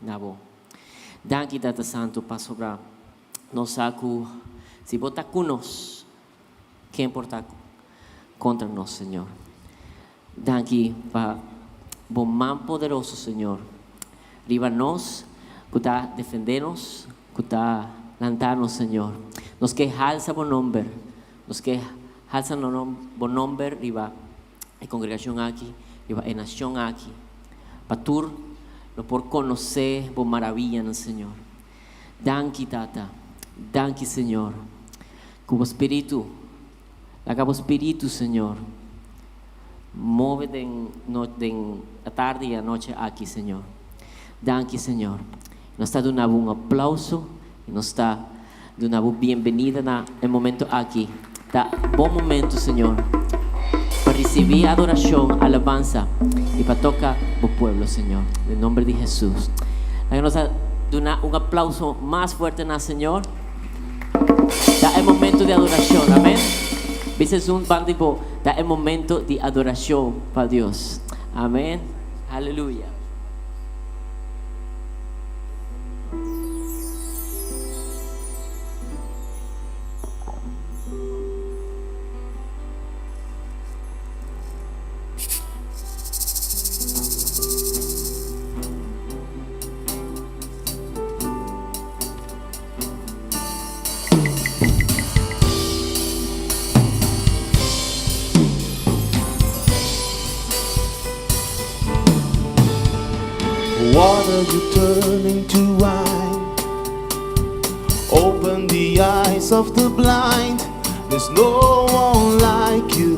Nabo. Danke, Tata Santo, para sobrar. Nós saco, se botar conosco, quem importa contra nós, Senhor. Danke, para bom man poderoso, Senhor. Riba nós, que está defendendo-nos, que está lantando-nos, Senhor. Nos que alça bom nome, nos que alça bom nome, riba a congregação aqui, riba a nação aqui. Para tu, no por conhecer bom maravilha no Senhor. Danke, Tata. Danke, Senhor. Que o Espírito, o Espírito, Senhor, move a tarde e a noite aqui, Senhor. Danke, Senhor. Nós está dando um aplauso e nós está dando uma bem-vinda no momento aqui. Tá bom momento, Senhor, para receber adoração, alabança e para tocar o povo, Senhor. Em nome de Jesus. Aí nós está dando um aplauso mais forte na Senhor. Tá momento de adoração, amém? Esse um bandido, tá momento de adoração para Deus. Amém. Aleluia. Water you turn into wine. Open the eyes of the blind. There's no one like you,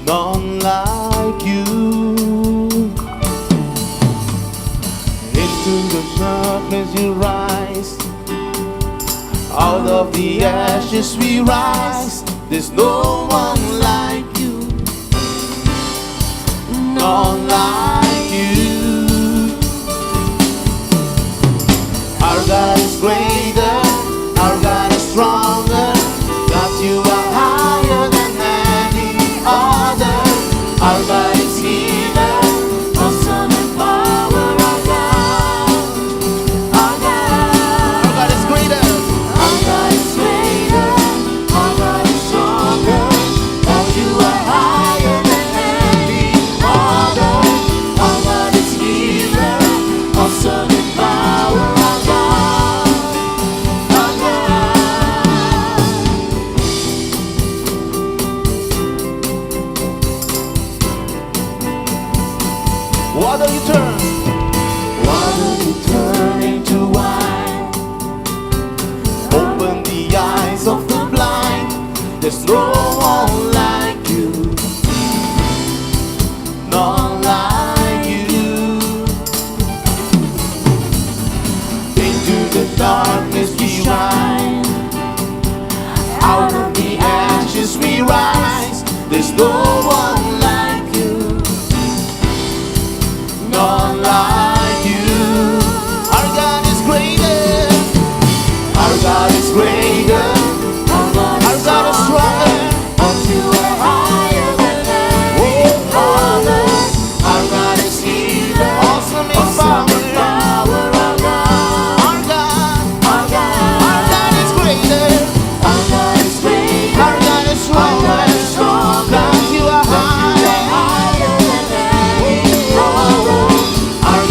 none like you. Into the darkness you rise. Out of the ashes we rise. There's no one like you, none like you. Our God is greater, our God is stronger. God, you are higher than any other. Our God is healer, awesome in power. Our God, our God, our God is greater, our God is greater, our God is stronger. God, you are higher than any other. Our God is healer, awesome in power. Our God, our God. Water you turn into wine. Open the eyes of the blind. There's no one like you, none like you. Into the darkness we shine. Out of the ashes we rise. There's no one like you, none like you. Our God is greater, our God is greater, our God is stronger. You are higher than any other. Our God is healer, awesome in power. Our God, our God is greater, our God is greater, our God is stronger. God, you are higher than any other. Our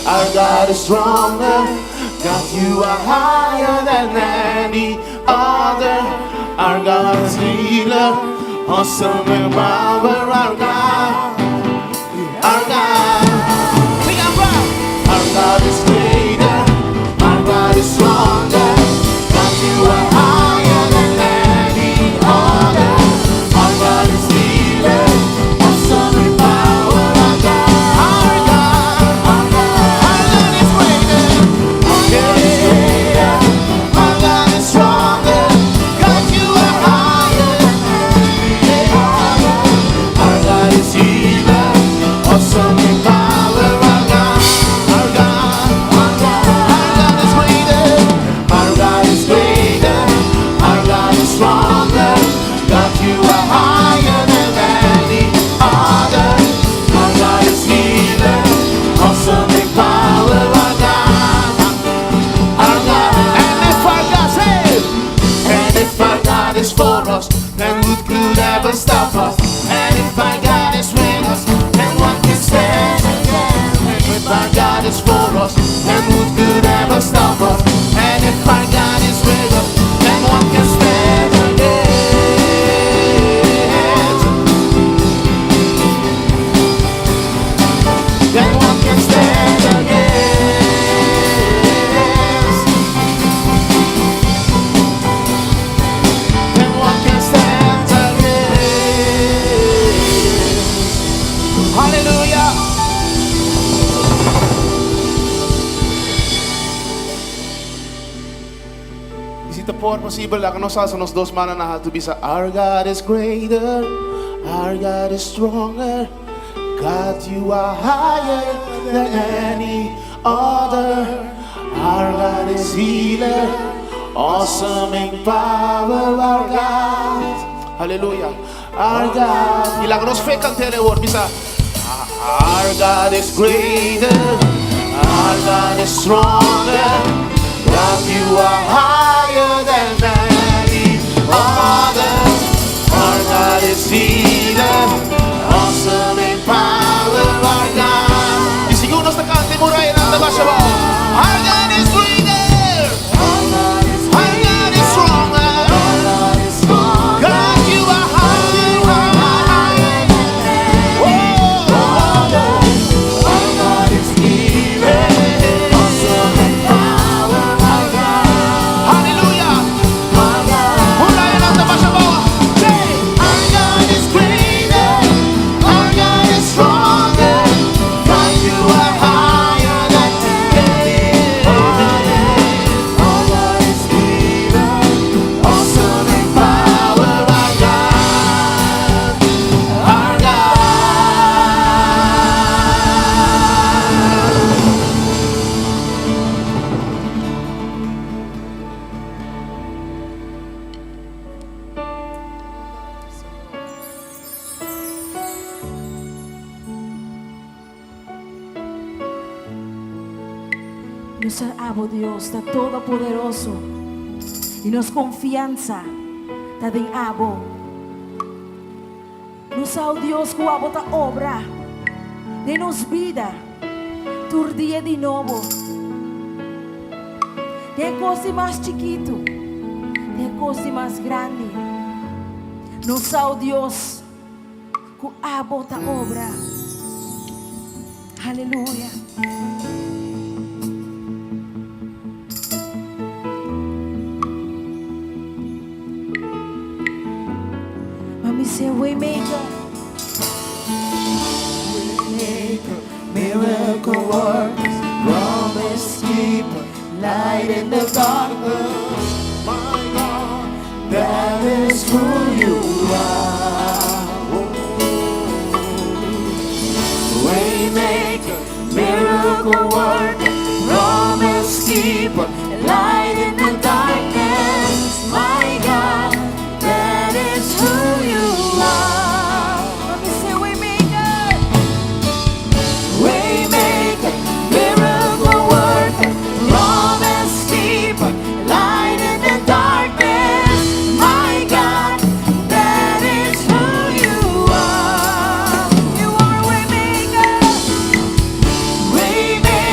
Our God is stronger. God, you are higher than any other. Our God is healer, awesome in power. Our God, our God. Sing out loud. Our God is greater. Our God is stronger. God, you are higher than any other. Our God is healer, awesome in power. Our God, our God, our God is greater. Our God is greater. Our God is stronger. God, you are higher than any other. Our God is healer, awesome in power. Our God, our God, our God is greater. Our God is greater. Our God is stronger. God, you are higher than any other. Our God is healer, awesome in power. Our God, our God. And if our God says, and if our God is for us, then who could ever stop us? And if our God is with us, then what can stand against? And if our God is for us, then who could ever stop us? And if our God is with us, then what can stand against? Then what can stand against? Then what can stand against? Hallelujah. Is it por posible que nos hace los dos manos to be sa our God is greater, our God is stronger, God you are higher than any other, our God is healer, awesome in power, our God, hallelujah, our God, ilang nos fe cantere word bisa our God is greater, our God is stronger, God you are higher than any other, our God is healer, awesome in power, our God. Y si uno está cante muray na tabasha ba, our God is greater, our God is stronger, God you are higher, our God is healer, awesome in power, our God. Hallelujah. Muray na tabasha ba, say our God is greater, our God is stronger, God you are higher than any other, our God is healer, awesome in power, our God, our God. Nos amo Dios, da Todopoderoso, e nos confiança, da de abo. Nos ao Deus que abo ta obra, de nos vida, tur dia de novo. De coisa mais chiquito, de coisa mais grande. Nos ao Deus que abo ta obra. Aleluia. Mami say waymaker, Miracle works, promise keeper, light in the darkness. My God, that is who you are. Waymaker, miracle worker, promise keeper, light in the darkness. My God, that is who you are. mami say waymaker, Waymaker, miracle worker, promise keeper, light in the darkness. My God, that is who you are. you are a waymaker. Waymaker,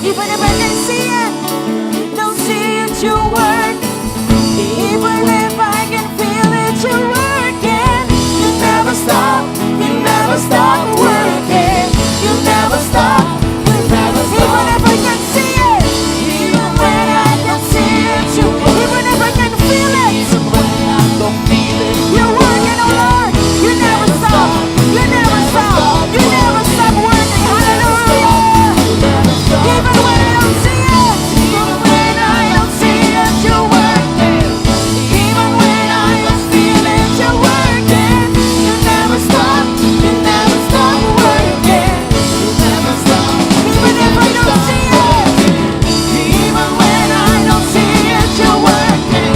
Even if I can see it, don't see it, you work. Even if I can feel it, you working. You never stop working. You never stop, you never stop. Even if I can see it, even when I don't see it, you work. Even if I can feel it, Even when I don't feel it, you're working, oh Lord. You never stop, you never stop, you never stop working. Hallelujah. Even when I don't see it, even when I don't see it, you're working. Even when I don't feel it, you're working. You never stop working. you never stop. Even if I don't see it, even when I don't see it, you're working.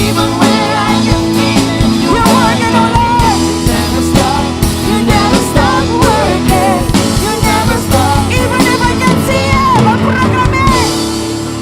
Even when I can feel it, You're working, oh Lord. never stop. You never stop working. You never stop. Even if I can see it, I proclaim it.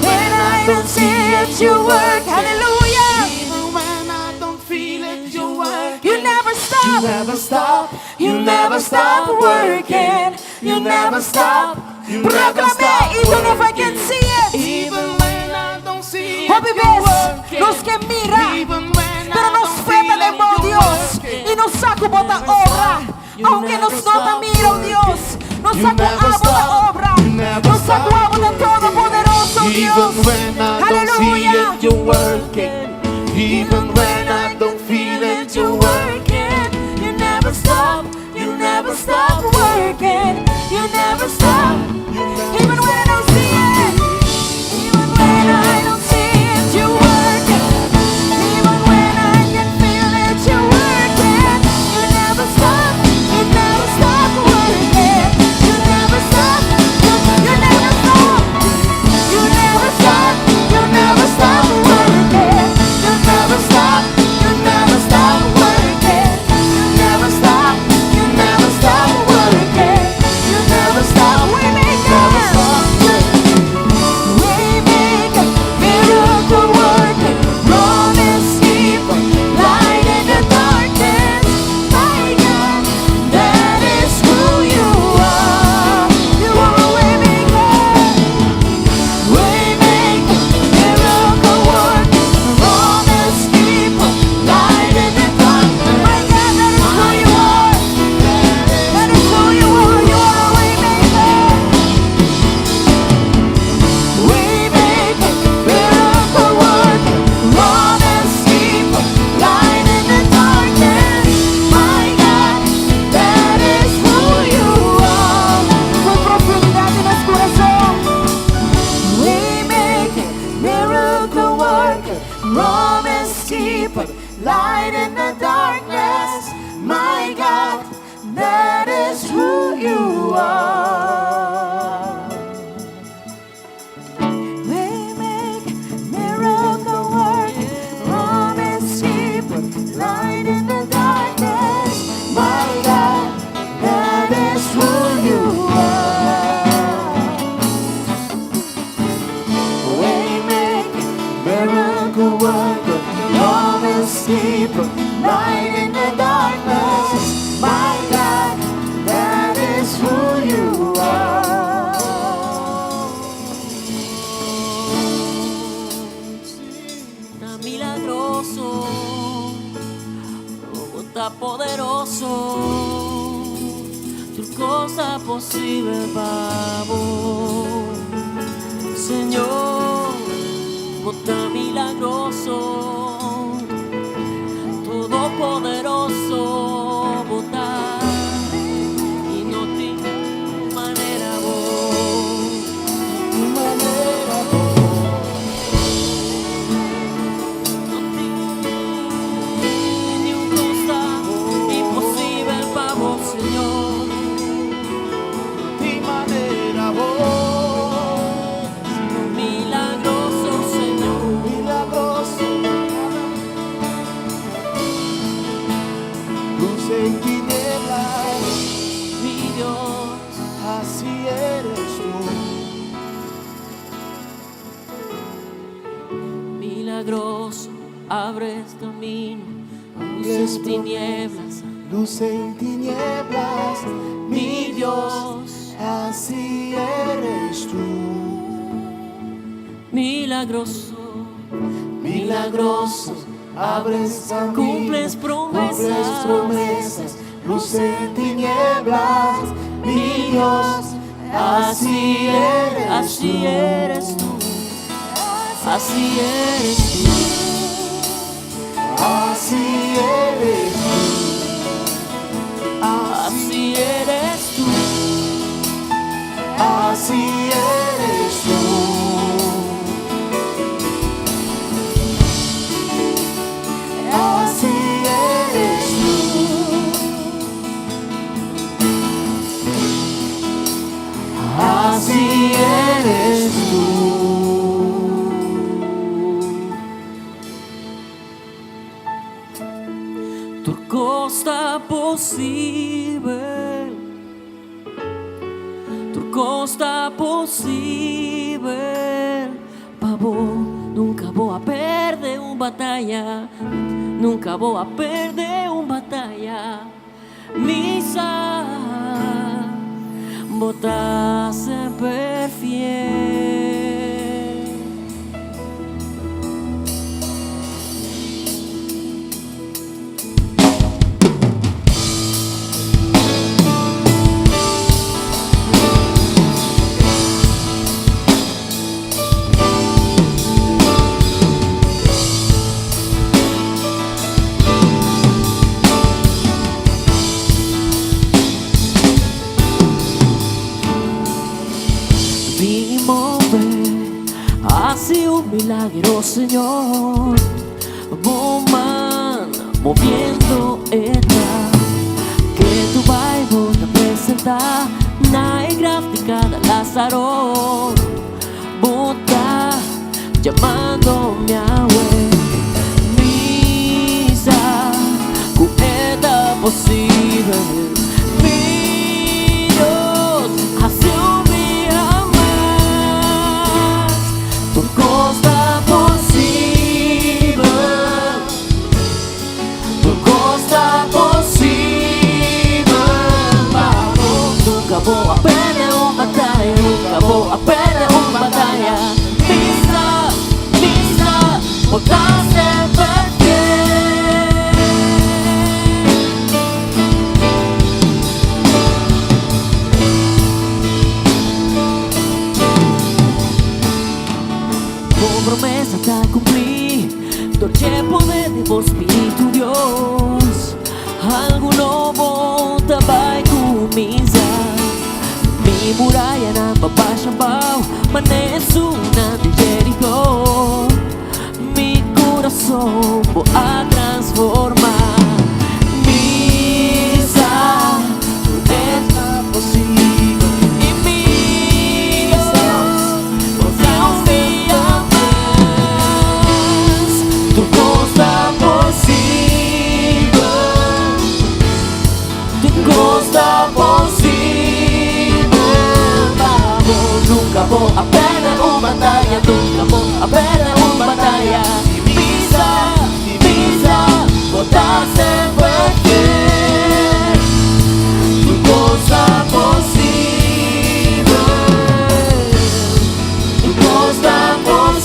When I don't see it, you work. Hallelujah. Even when I don't feel it, you work. You never stop. never stop. You never stop working. You never stop. Proclaim it, even if I can see it. Even when I don't see it, Oh, you bebés, working. los que miran, Even when pero I nos don't feta feel de it, oh you Dios working. y nos saca bota obra. Aunque nos nota mira, oh Dios, nos You saca never a bota stop. obra. You never Nos saca a stop. bota todopoderoso, oh Dios. Even when I don't see Aleluya. it, you're working. Even when I don't feel it, you're working. You never stop. You never stop working. You never stop. Even when I don't see it. Even when I don't see it, you're working. Even when I can feel it, you're working. You never stop. You never stop working. You never stop. You never stop. You never stop. You never stop working. You never stop. You never stop working. You never stop. You never stop working. You never stop. We make miracle working, promise keeper, light in the darkness. My God, that is who you are. You are a way maker, miracle working, promise keeper, light in the darkness. My God, that is who you are. That is who you are. You are a way maker. Miracle worker, promise keeper, light in the darkness. My God, that is who you are. Con profundidad en nuestro corazón. Miracle worker, promise keeper, light in the darkness. My God, that is who you are. Miracle working, promise keeper, light in the darkness. My God, that is who you are. Waymaker, miracle worker, promise keeper, light in the darkness. My God, that is who you are. Tan milagroso, oh, tan poderoso, tu cosa posible para vos, Señor, oh, tan milagroso, todopoderoso, votar y no tiene manera vos, manera vos. Ni un cosa imposible para vos, Señor. Mi manera vos, Milagroso, Señor. milagroso, luz en tinieblas, Mi Dios, así eres tú. milagroso, abres camino, luz Resplandece. en tinieblas. Luz en tinieblas, Mi Dios, así eres tú. milagroso, milagroso, abres camino, cumples promesas, promesas, luz en tinieblas, mi Dios, así eres tú, así eres tú, así eres tú, así eres tú, así eres tú. Así eres tú, así eres tú. Tu costa possibile, tu costa possibile, pavo, nunca vou a perder batalha, nunca vou a perder batalha, missa, botar sempre fiel. Así un milagro, Señor, Woman, moviendo esta que tu Bible representa na gráfica de Lázaro, bota llamándome a misa, cubeta posible, mi Dios, así un día más, tu costa posible, tu costa posible, vamos, nunca vou a perder batalha, nunca vou a perder batalha, misa, botar sempre promesa está a cumplir, dolce poder de vos, Espíritu Dios, algo novo tá vai começar, mi muralla na Baba Shambao, maneço na de Jericó, mi coração vou a transformar, misa, esta possível, e misa, você confia. Tu costa possible, tu costa possible, vamos, nunca vou a perder batalha, nunca vou a perder batalha, pisa, botar sempre fiel, tu costa possible, tu costa possible,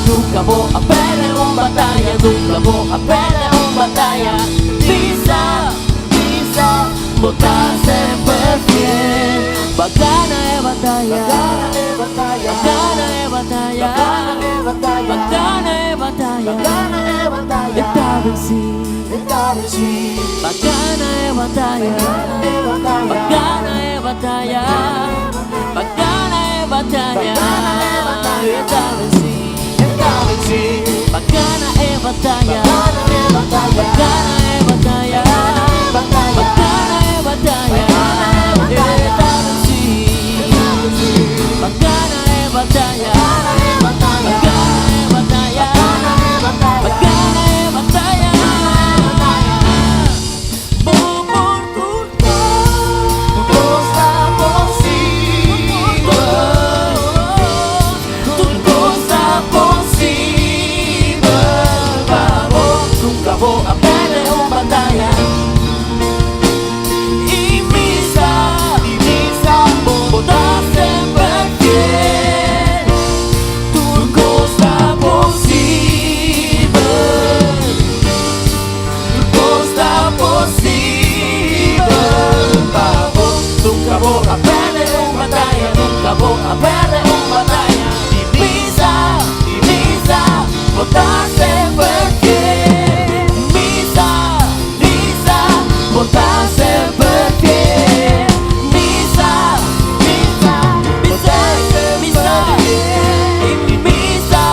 nunca vou a perder batalha, nunca vou a perder batalha, pisa, botar sempre fiel, bacana é batalha, bacana é batalha, bacana é batalha, está vencido, bacana é batalha, bacana é batalha, bacana é batalha, está vencido. Bacana é batalha, bacana é batalha, bacana é batalha, está vencido. Bacana é batalha, bacana é batalha, bacana é batalha. Vou por tudo, Tu costa possible, tu costa possible, vamos, nunca voy a perder una batalla, nunca voy a perder una batalla. Y misa, votaste porque. Misa, votaste porque. Misa, votaste porque. Y misa,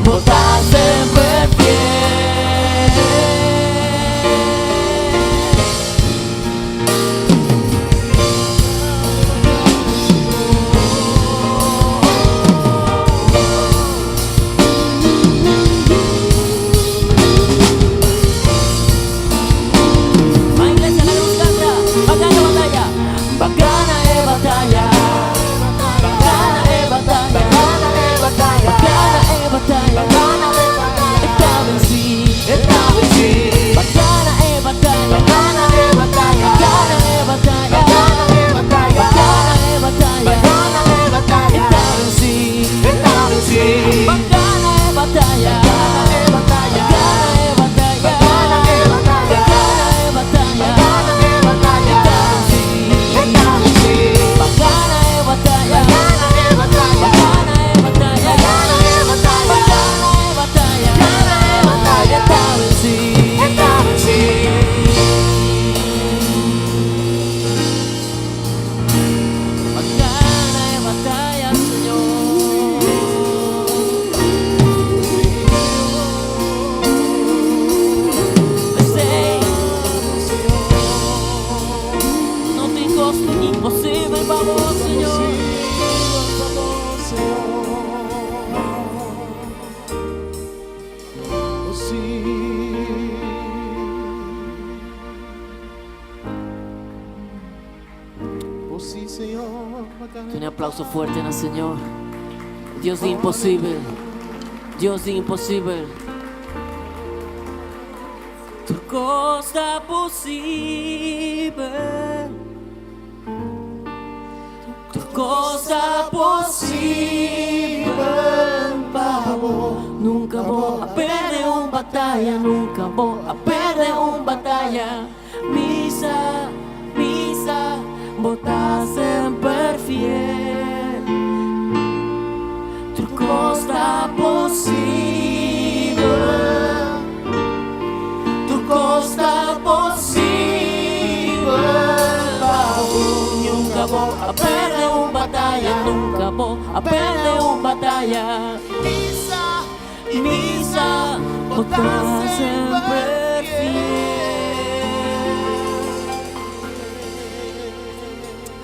votaste porque. Imposible, vamos, Señor. Oh, sí. Oh, sí, Señor. Un aplauso fuerte al Señor. Dios de imposible. Dios de imposible. Tu cosa posible. Tu cosa posible. Nunca voy a perder una batalla. Nunca voy a perder una batalla. Misa, votas sempre fiel. Tu cosa posible. Tu cosa posible. Nunca voy a perder una batalla. Nunca voy a perder una batalla. Misa, votas sempre fiel.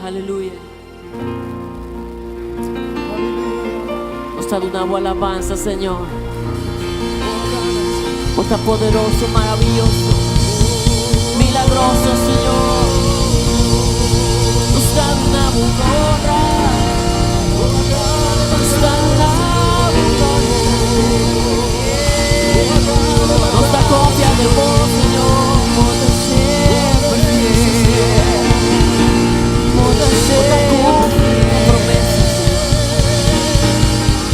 Aleluya. Nos está dando una buena alabanza, Señor. Vos estás poderoso, maravilloso, milagroso, Señor. Nos está dando una honra. Nos está dando una nos está confiando en vos, Señor. Vos siempre fiel. Vos siempre promesas.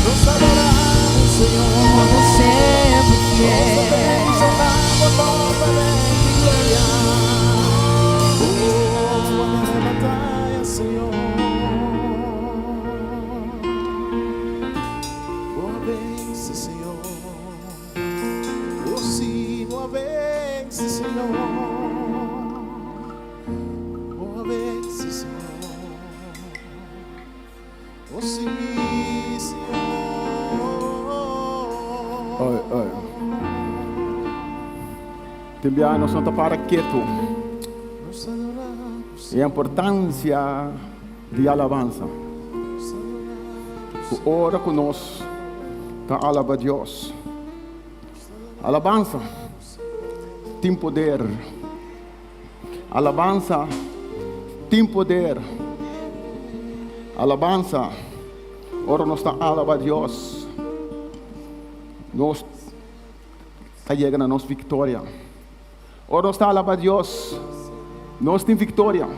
Nos adoramos, Señor. Vos siempre fiel. Batalla, Señor. Boa vence, Señor. Oh, sí, boa vence, Señor. Boa vence, Señor. Oh, sí, Señor. Ti abbiamo Santo para quieto. Nos adoramos, E a importância de alabança. Ora conosco, tá alaba Deus. Alabança tem poder. Alabança tem poder. Alabança, ora nós está alaba Deus. Nós está chegando a nossa vitória. Ora nós está alaba Deus. Nós temos vitória.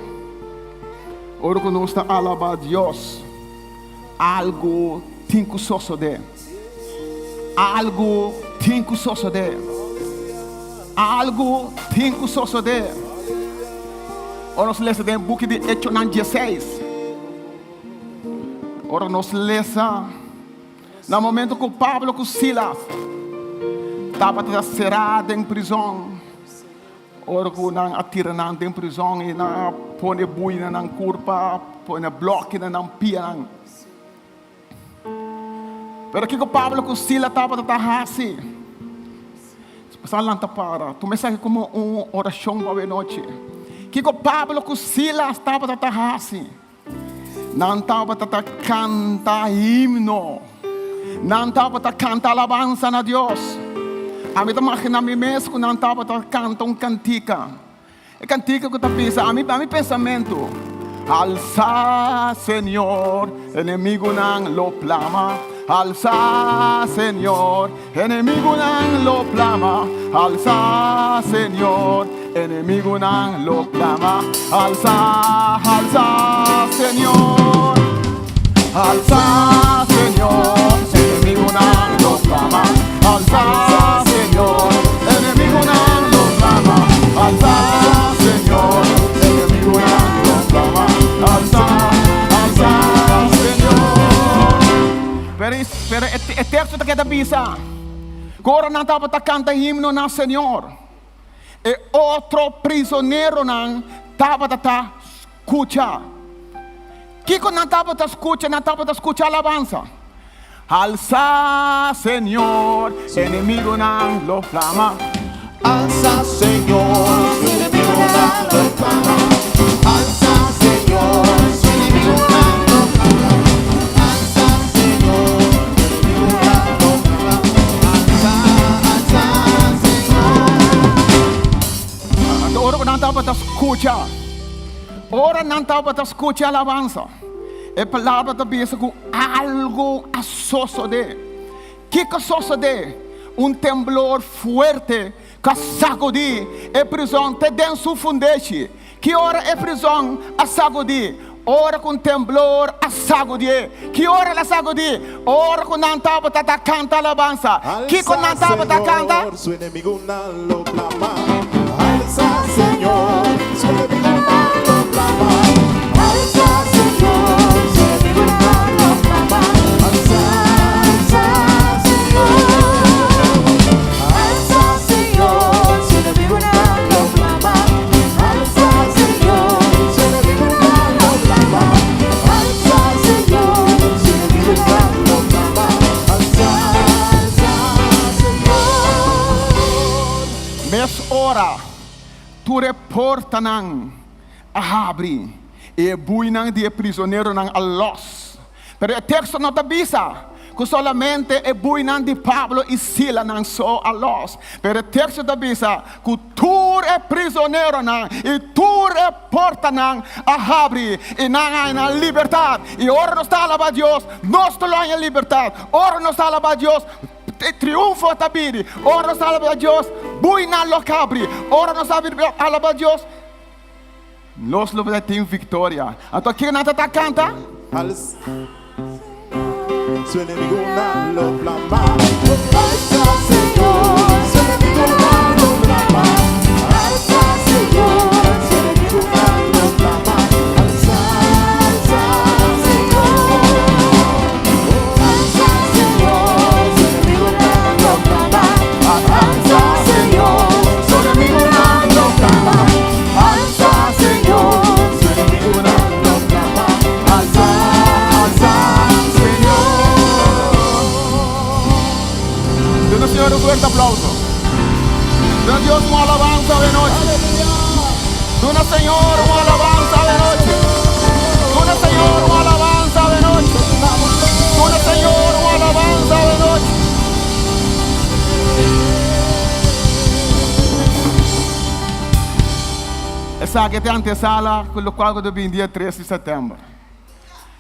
Ora quando nós está alaba Deus, algo tem que suceder. Algo tem que suceder. Algo tem que suceder. Ora nos lezen in het boekje de Hechos 16. Ora nos lezen. No momento que Pablo com Silas estava cerrado em prisão. Ora que não atira na prisão e não põe buina na curva, põe bloco na pia. Pero aqui que Pablo com Silas estava assim. Pasal lang para. Tu mensaje como uma oração para a noite. Que Pablo com Silas estava assim. Não estava canta himno. Não estava canta alabança a Deus. A mim imagina a mim mesmo não estava canta cantica. E cantica que tu pensa, a mim pensamento. Alza, Senhor, inimigo não lo clama. Alza, Señor, enemigo nan lo clama. Alza, Señor, enemigo nan lo clama. Alza, alza, Señor. Alza, Señor, enemigo nan lo clama. Alza, Señor, enemigo nan lo clama. Alza, Señor, enemigo nan lo clama. Alza, alza, Señor. Pero el texto que te pisa, agora não estava cantando himno ao Senhor, e outro prisioneiro não estava escutando. Que não estava escutando alabança. Alza, Senhor, inimigo não lo clama. Alza, Señor, su enemigo no lo clama. Alza, Señor, su enemigo no lo clama. Alza, Señor, su enemigo no lo clama. Alza, alza, Señor. Ora não estava escutando. Ora não estava escutando alabança. A palavra está vista com algo a suceder. Que suceder? Temblor fuerte que sacudir a prisão te dentro do fundete. Que hora é prisão a sacudir? Ora com temblor a sacudir. Que hora a sacudir? Ora com não estava canta alabança. Que com não estava canta? Su enemigo no lo clama. Alza, Señor, su enemigo no lo clama. Alza, Señor, su enemigo no lo clama. Alza, alza, Señor. Alza, Señor, su enemigo no lo clama. Alza, Señor, su enemigo no lo clama. Alza, Señor, su enemigo no lo clama. Alza, alza, Señor. Mes ora, tu reporta não a abre e bui não de prisioneiro não a los. Pero o texto não te avisa que solamente é bui não de Pablo e Sila não só a los. Pero o texto te avisa que tu é prisioneiro não e tu reporta não a abre e não há na liberdade. E ora não está alabado Deus, nós estamos em liberdade. Ora não está alabado Deus. Triunfo a tabiri, ora nos alaba Dios, buina lo cabri, ora nos alaba Dios, nos lo tem vitória. Então aqui nada tá canta. Alza, su enemigo no lo clama. Alza, Señor, su enemigo no lo clama. Alza, Señor, su enemigo no lo clama. Alza, alza, Señor. Alza, Señor, su enemigo no lo clama. Alza, Señor, su enemigo no lo clama. Alza, Señor, su enemigo no lo clama. Alza, alza, Señor. Dê ao Senhor fuerte aplauso. Dê a Deus uma alabança de noite. Dê ao Senhor uma alabança de noite. Dê ao Senhor uma alabança de noite. Dê ao Senhor uma alabança de noite. Essa aqui é a antesala com o qual eu vim dia 13 de setembro.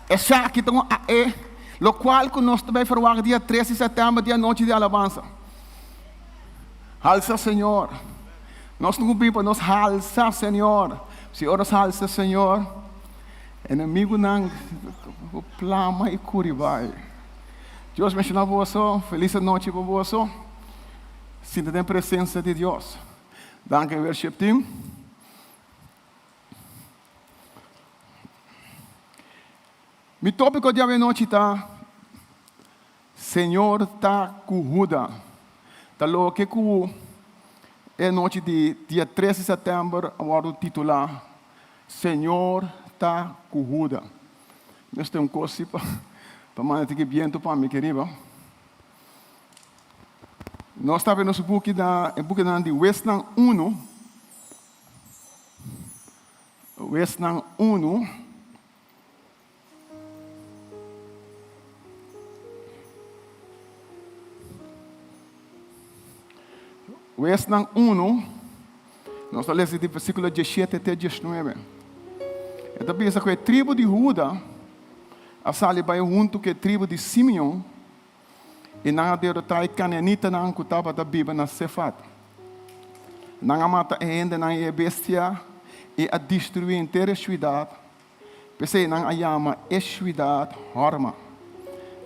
Essa aqui tem o qual nós também faremos dia 13 de setembro, dia noite de alabança. Alça, Senhor. Nós não cumprimos, nós alça, Senhor. Senhor, nós alça, Senhor. Inimigo não plama e curibai. Deus me ensina você. Feliz noite para você. Sinta a presença de Deus. Danke, worship team. Mi tópico de hoje noite está Senhor está cuida. Tá louco que é noite de dia 13 de setembro, agora titular Senhor está cuida. Nós temos coisa para mandar que viento para mim, querido. Nós estamos no book de Westland 1. Westland 1. Westland 1, nós estamos lendo do versículo 17 até 19. Então, pensa que a tribo de Judá, a sali vai junto com a tribo de Simeão, e não derrotar a cananita não que estava da Bíblia na Cefat. Não mata ainda não é bestia e a destruir inteira a cidade. Pensei não a chama a cidade horma,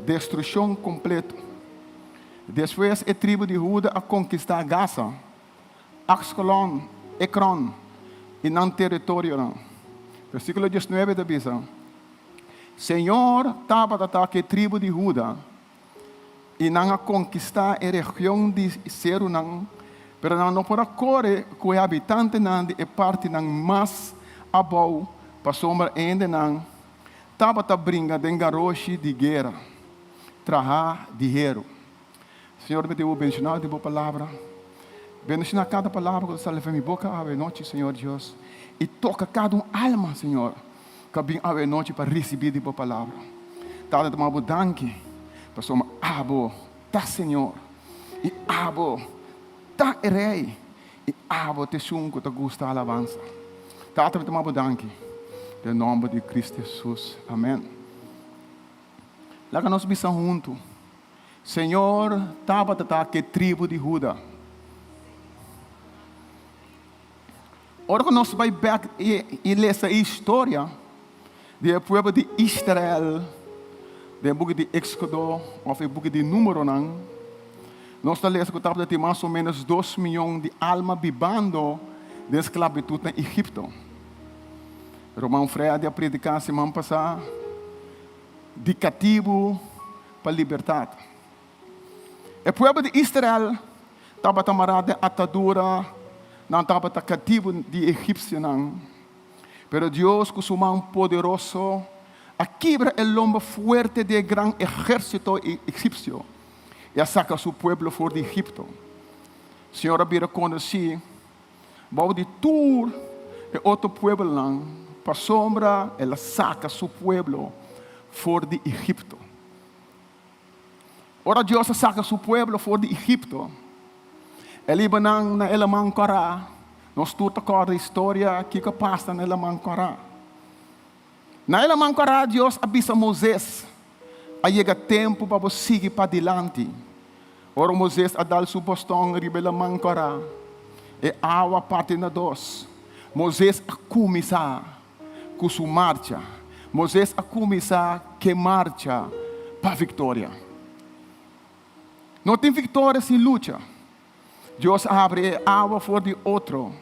destruição completa. Depois a tribo de Judá a conquistar Gaza, Ascalon, Ekron, e não território não. Versículo 19 da Bíblia. Senhor estava a tribo de Judá e não a conquistar a região de Seru não, pero não para correr com o habitante não de parte não mais abau para sombra ainda não. Estava a brincar de garoche de guerra, trajar de hero. Senhor, me deu o bendicionado de boa palavra. Bendicionar cada palavra que sai da minha boca à noite, Senhor Deus. E toca cada alma, Senhor, que vem à noite para receber de boa palavra. Tá de uma mudança, para somar abo, tá Senhor. E abo, tá rei. E abo, te chunco, te gusta a alabança. Tá de uma mudança. Em nome de Cristo Jesus. Amém. Lá que nós estamos juntos. Senhor, estava a tribo de Judá. Ora que nós vamos back e ler essa história do povo de Israel, do book de Éxodo, ou do book de Número, nós estamos lendo que estava de mais ou menos 2 milhões de almas vivendo de esclavitud na Egipto. Romão Fred a predicar semana passada de cativo para liberdade. O povo de Israel estava amarrado à atadura, não estava cativo de egípcio, não. Pero Deus, com sua mão poderosa, a quebra o lombo forte do grande exército egípcio e a saca seu povo fora de Egipto. O Senhor havia conhecido, vou de tur e outro povo não, para sombra, ela saca seu povo fora de Egipto. Ora Deus saca seu povo fora de Egipto. Ele banang na elamang kara. Nós tudo a história que passa na elamang kara. Na elamang kara Deus avisa Moisés. Aí chega tempo para você seguir para adiante. Ora Moisés a dar seu bastão riba elamang kara. E água parte na dos. Moisés a começar com sua marcha. Moisés a começar que marcha para a vitória. Não tem vitória sem luta. Deus abre água fora de outro.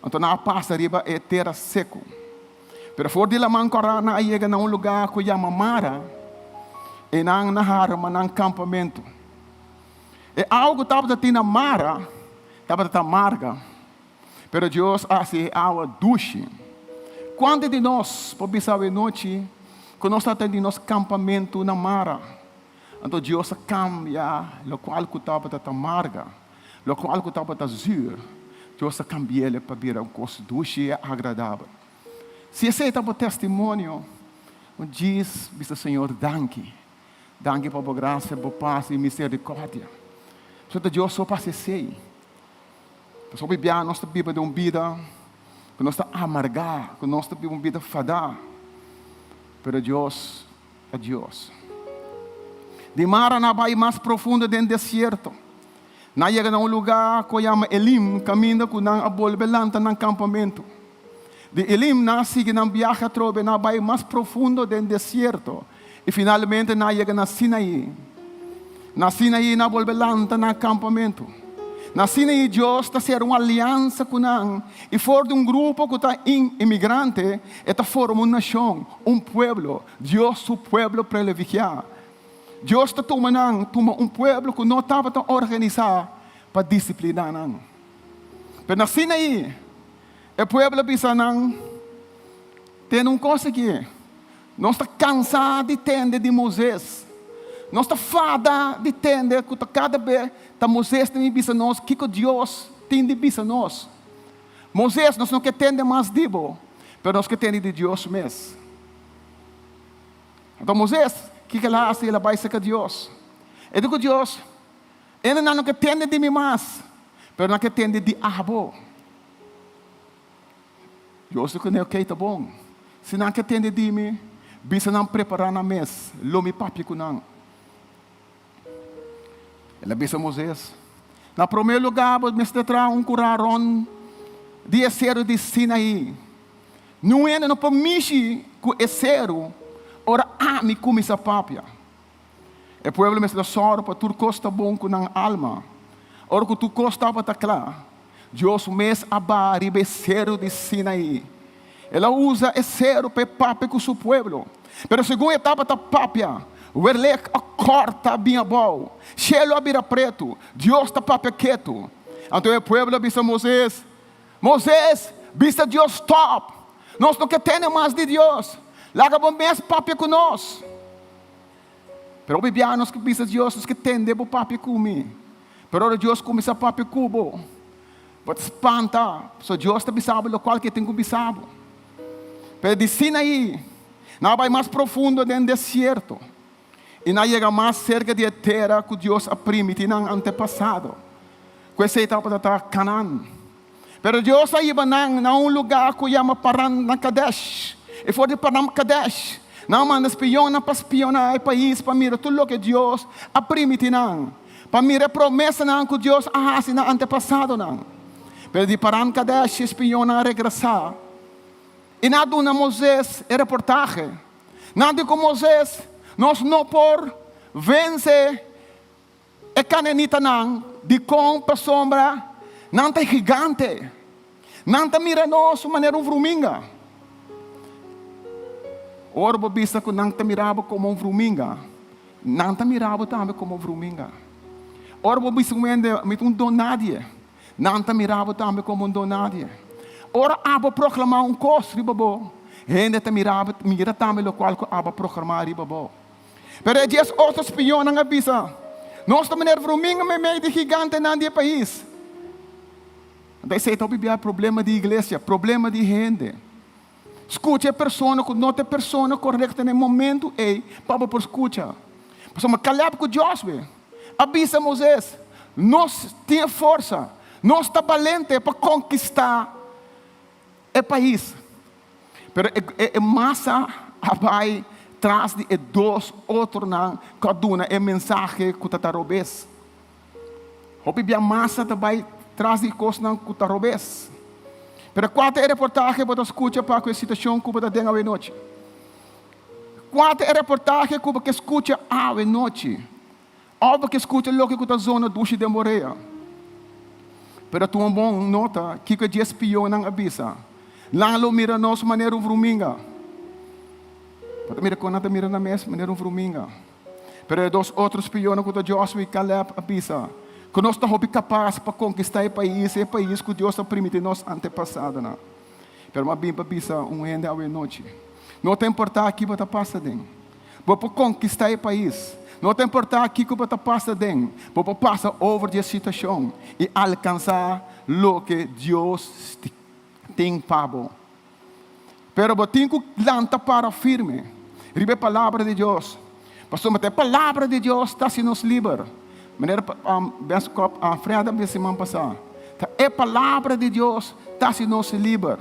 Então não passa riba é terra seco. Pero fora de la mancora na chega num lugar que chama Mara. E não na harma num acampamento. E algo estava na Mara, estava na amarga. Pero Deus hace água doce. Quantos de nós, por pensar a noite, que nós estamos no nosso acampamento na Mara? Então Deus cambia, o qual que estava na amarga, o qual que estava na azul, Deus cambia ele para vir uma coisa doce e agradável. Se esse é o testemunho, diz, Senhor, danke por a graça, por paz e misericórdia. Então Deus só passa sei. Só viver nossa vida de uma vida que nós está amargar, que nós está vivendo uma vida fadar. Pero Deus é Deus. De Mara na vai mais profunda dentro do deserto. Na chega a um lugar que chama Elim, caminha com a bolbelanta no acampamento. De Elim na sigue na viagem trobe na vai mais profundo dentro do deserto. E finalmente na chega na Sinaí. Na Sinaí na bolbelanta no acampamento. Na Sinaí, Deus está fazendo uma aliança com nós. E fora de um grupo que está imigrante, está formando uma nação, um povo. Deus, seu povo para ele vigiar. Deus está tomando um povo que não estava tão organizado para disciplinar nós. Mas na Sinaí, o povo pensa nós, tem uma coisa aqui. Nós estamos cansados de entender de Moisés. Nós estamos fadados de entender que cada vez que Moisés tem visto nós, que Deus tem de visto nós. Moisés, nós não queremos entender mais de Deus, mas nós queremos entender de Deus mesmo. Então Moisés, o que ele faz? Ele vai ser com Deus. Ele diz Deus, ele não quer entender de mim mais, mas não quer entender de Abba. Deus diz que ok, tá bom. Se não quer entender de mim, bisa não preparar na mesa, lomi papi com não. Ele avisa Moisés. Na primeiro lugar, me traz um curaron de exero de Sinaí. Não é no permite que o exero ora me come essa papia. O povo me dá sorte para tu costa bom com a alma. Ora que tu costa para estar claro. Deus mês abari exero de Sinaí. Ela usa exero para papia com o seu povo. Pero a segunda etapa da papia. O erle corta bem bom. Chelo abira preto. Deus está papia quieto. Então o povo disse a Moisés. Moisés, vista Deus top. Nós não queremos mais de Deus. Larga bom mês papia conosco. Pero bibianos que vista Deus, nós queremos o papia comigo. Pero ora Deus começa a papia cubo. Mas espanta. So Deus está bisabo, o qual que tem que bisabo. Pero de Sinaí, não vai mais profundo dentro do deserto. E não chega mais cerca de terra que Deus ha permitido no antepassado. Que essa etapa está Canaã. Pero Deus iba em lugar que chama Paran Kadesh. E foi de Paran Kadesh. Não manda espiona para espionar o país, para mirar tudo o que Deus ha permitido. Para mirar a promessa que Deus ha feito no antepassado. Pero de Paran Kadesh, espiona a regressar. E nada na Moisés é reportagem. Nada com Moisés, nós não por vencer a cananita não, de com para sombra, não tem gigante. Não tem mira nós de maneira vruminga. Orbo vista que não tem mirava como vruminga. Não tem mirava também como vruminga. Orbo vista que donadia. Não tem mirava também como donadia. Ora, aba proclamar costo, ribabo. Gente te mira também o qual que aba proclamar, ribabo. Pero é dias outros espiões na avisa. Nós também é vruminga meio de gigante na dia país. Daí sei então bibia problema de igreja, problema de gente. Escute a pessoa que não tem pessoa correta no momento para por escuta. Mas uma calhaba com Josué. Avisa Moisés, nós temos força, nós está valente para conquistar é país. Pero é massa vai traz de dois outros na cada é mensagem que tá robes. Hope bia massa também traz de coisas na que robes. Pero quanto é reportagem para escuta para a situação que está dentro da noite. Quanto é reportagem que escuta a noite. Ou que escuta o que está zona do de Moreia. Pero tu bom nota que o dia espião não avisa. Lá lo mira nós maneira vruminga. Para mira quando nada mira na mesa maneira vruminga. Pero dos outros espiões que Joshua e Caleb avisa. Que nós estamos capazes para conquistar o país que Deus está permitindo nós antepassado. Pero uma bíblia avisa rende à noite. Não tem importar aqui para passar dentro. Para conquistar o país. Não tem importar aqui para passar dentro. Para passar over a situação e alcançar o que Deus tem pavo. Pero tem que lançar para firme. Ribe a palavra de Deus. Pastor, mas a palavra de Deus está se nos livre. Maneira a freada da semana passada. A palavra de Deus está se nos livre.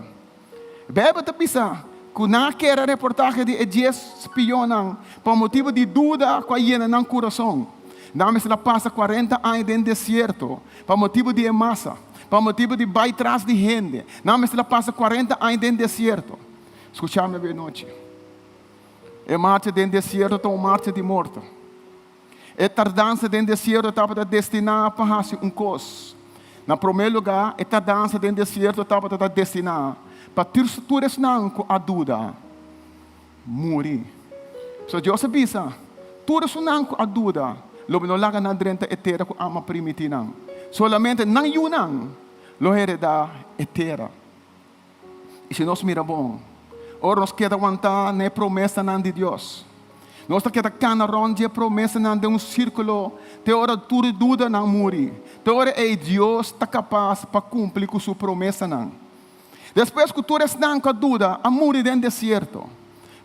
Bebe te pensar que naquela reportagem de 10 espiões por motivo de dúvida com a hiena no coração. Não se passa 40 anos dentro do deserto por motivo de massa. Por motivo de vai atrás de gente. Não me se passa 40 anos dentro do deserto. Escutame a noite. É marcha dentro do deserto, então marcha de morte. É tardança dentro do deserto, estava destinada para fazer coisa. Na primeiro lugar, esta dança dentro do deserto estava destinada para tudo isso a dúvida, morrer. So Deus avisa, tudo isso a dúvida, logo não larga na drenta eterna que ama permitir não. Solamente não yunang, lo hereda eterna. E se nós mira bom, ora nós queda aguentar na promessa de Deus. Nós queda cana ronde a promessa de um círculo, te ora tudo dúvida não morrer. Te ora é Deus está capaz para cumprir com sua promessa não. Depois que tu não com dúvida, a morrer dentro do deserto.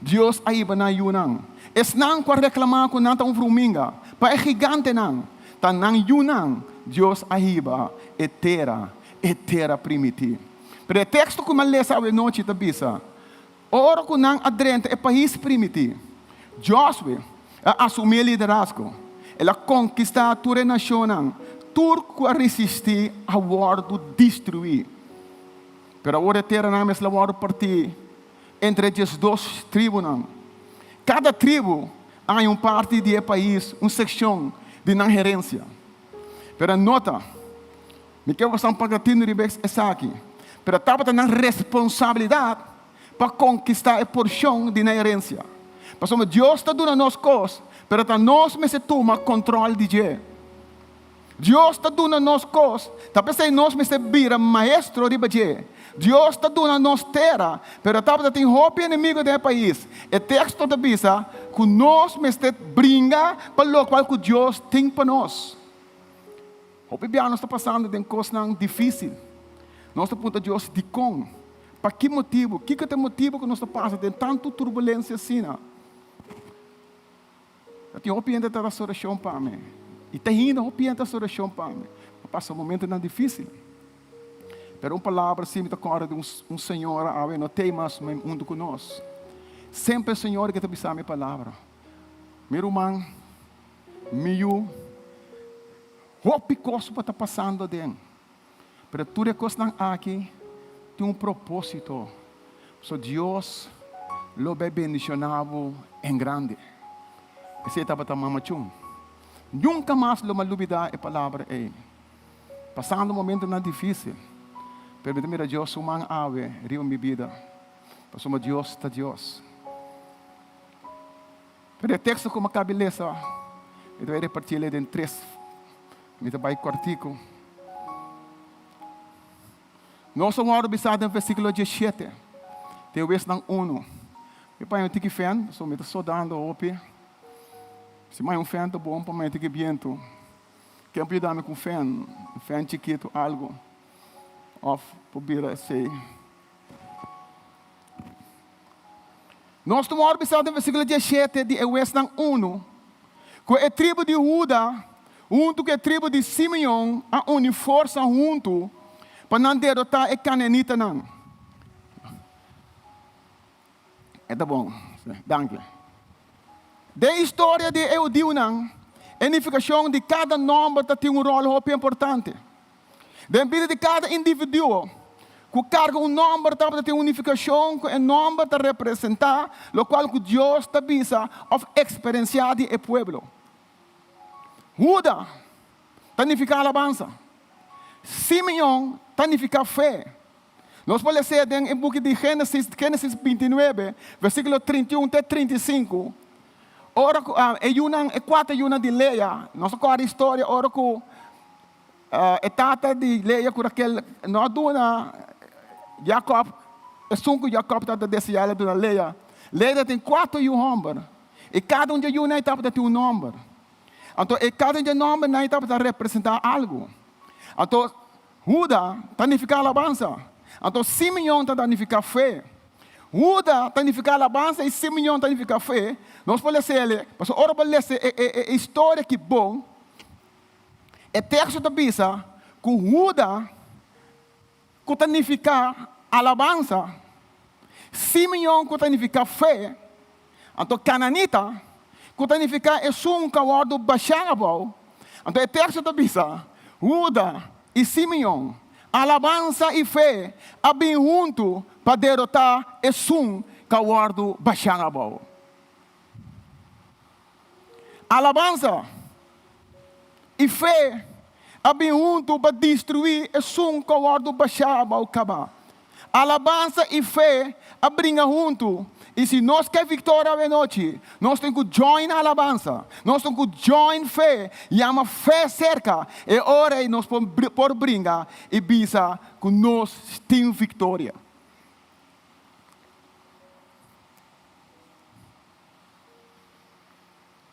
Deus aí vai na yunang. Es não com reclamar com nada fruminga, para é gigante não. Tá não yunang, Deus aí vai eterna primitir. Pero o texto que eu leio essa noite tabisa, ora que não adrente é país primitir. Josué assumiu liderazgo, ela conquistou toda a nação, tudo a resistir a word destruir. Pero agora terra não é a word partir entre as duas tribos. Cada tribo há parte do país, uma seção de não gerência. Pero nota, me quero passar pagatino de vez essa aqui. Pero estava na responsabilidade para conquistar a porção de na herência. Porque Deus está dando nós coisas, pero nós me se toma controle de Deus. Deus está dando nós coisas, talvez nós me se vira maestro de Deus. Deus está dando nós terra, pero talvez tem roupa inimigo do país. O texto da Bíblia que nós me se brinca para o qual que Deus tem para nós. Roupa bem nós está passando de coisas difíceis. Nós estamos a Deus de com. Para que motivo? Que é o motivo que nós estamos passando de tanta turbulência assim? Eu tenho opinião da oração para mim. E tem ainda opinião da oração para mim. Passa um momento não difícil. Mas uma palavra assim me toca de um Senhor a não tem mais mundo conosco. Sempre o Senhor que te bisa a minha palavra. Meu irmão, meu, roupa coisa para estar passando dentro. Pero tudo que estão aqui tem propósito. So Deus lo vai bendicionado em grande. Esse estava tamama chum. Nunca mais lo malubida a palavra é. Passando um momento não difícil. Pero mira Deus umang ave rio mi vida. Pasoma Deus está Deus. Pero o texto como cabeça, eu vou repartir ele em 3. Me vai quartico. Nós somos agora bisado no versículo 17. Tem o versículo 1. Meu pai é um fã, sou me soldando ope. Se mais fã tá bom para mim que viento. Quer ajudar-me com fã chiquito algo. Off, pobira sei. Nós estamos agora bisado no versículo 17 de versículo 1. Com a tribo de Judá, junto com a tribo de Simeão, a unir força junto. Para não derrotar a cananita não. É tá bom. Danke. Da história de Eudio não, a unificação de cada nome tem rol muito importante. Da vida de cada indivíduo, que carga nome tem unificação, que o nome está representar, o qual que Deus está visa of experienciar o pueblo. Judá, está unificar a alabanza. Simeão, tanificar fé. Nós podemos ler em book de Gênesis 29, versículo 31 até 35. Ora, é 4 yunas de Leia. Nós conhecemos a história, ora que a tata de Leia, que aquele, nós dona Jacob, é sunco Jacob está desejando dona Leia. Leia tem 4 yunas. E cada um de yunas tem um nome. Então, cada um de nome está representar algo. Então, Judá tanificar alabança. Então, Simeão tanificar fé. Judá tanificar alabança e Simeão tanificar fé. Nós podemos ler, mas ora podemos ler a história que bom. O texto da Bíblia, que Judá que tanificar alabança, Simeão que tanificar fé. Então, Cananita que tanificar é um cavalo baixado. Então, o texto da Bíblia, Judá e Simeão, alabança e fé, abem junto para derrotar esse cavalo baixado. Alabança e fé, Abem junto para destruir e som que o ordo baixava ao acabar. Alabança e fé abrinha junto. E se nós queremos vitória à noite, nós temos que join a alabança. Nós temos que join fé. E a fé cerca. E ora nós por brincar e bisa que nós temos vitória.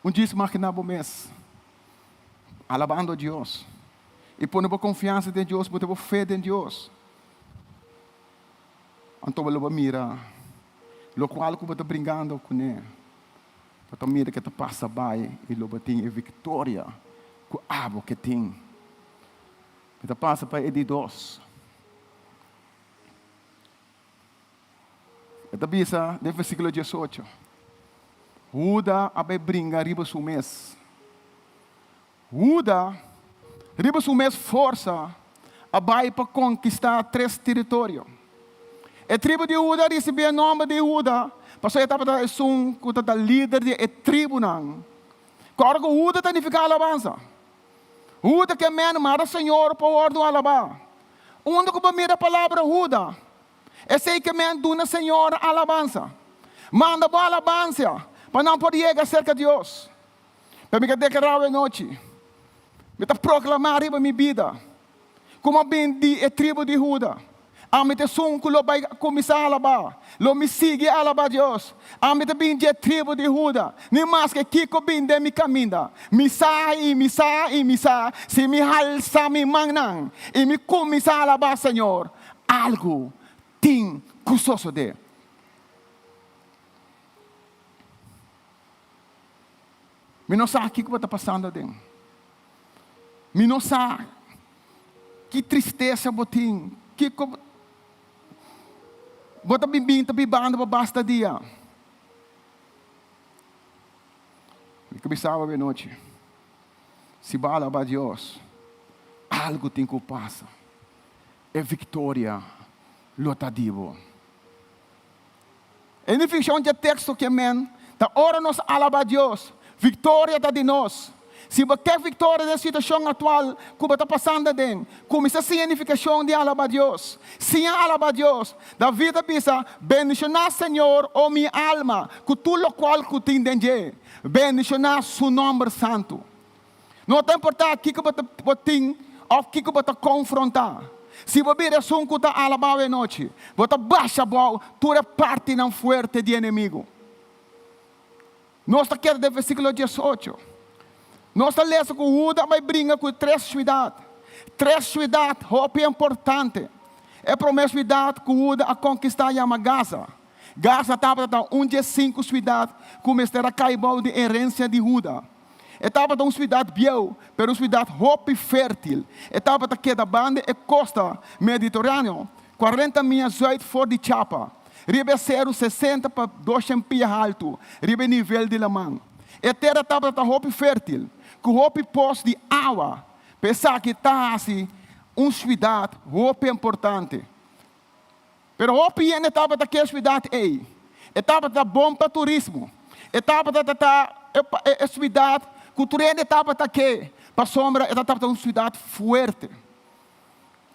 Dia se maquinava o mês. Alabando a Deus. E pondo confiança em Deus, pondo fé em Deus. Então, eu mira. Lo qual que eu estou brincando com ele. Então, mira que passa bem. E eu tenho vitória. Com a água que tem. Então, passa para ele dois. Então, bisa, no versículo 18. Uda abe brinca riba su mês. Uda riba su mês força abai para conquistar 3 territórios. A tribo de Uda recebeu o nome de Uda, porque ele estava líder de tribo não. Agora que Uda significa alabança. Uda que é mara Senhor para ordem alabar. Onde que mira a palavra Uda? É sei que men duna Senhor alabança. Manda boa alabança. Para não poder chegar cerca de Deus. Para me declarar a noite. Me proclamar a minha vida. Como bem a tribo de Judá. A me te som que vai começar a alabar. Lo me sigue a alabar Deus. A me te bem a tribo de Judá. Nem mais que Kiko bem de mi caminho. Me sai. Se me halsa me mangnang. E me começar a alabar Senhor. Algo tem que suceder. Me não sabe o que está passando dentro. Me não sabe que tristeza botim. Que bota bibinta bibando basta dia. Me cabeçava a noite. Se bala para Deus, algo tem que passar. É vitória lotadivo. E na ficção de texto que men, da hora nós alaba Deus. Vitória está de nós. Se você quer vitória da situação atual que está passando dentro, começa a significação de alabar Deus. Sim, alabar Deus. Da vida bisa, bendicionar Senhor, oh minha alma, com tudo o qual que tem dentro. Bendicionar seu nome santo. Não tem importar o que você tem ou o que você confrontar. Se você vir a som que está alabar a noite, você baixa a bola, toda parte não forte de inimigo. Nós estamos aqui no versículo 18. Nós estamos lendo que o Uda vai brincar com 3 cidades. 3 cidades, roupa importante. É a primeira cidade que o Uda a conquistar chama Gaza. Gaza estava onde 5 cidades como era caibal de herência de Uda. Estava uma cidade biel, mas uma cidade roupa fértil. Estava aqui da banda e costa mediterrânea. 40 milhas fora de Chapa. Ribe 0,60 para 200 pés alto. Ribe nível de la mão. A terra estava roupa fértil. Com roupa poço de água. Pensar que está assim, uma cidade, roupa importante. Mas roupa ainda estava naquela cidade aí. Estava bom para turismo. Estava a cidade, que o trem estava aqui. Para a sombra, estava uma cidade forte.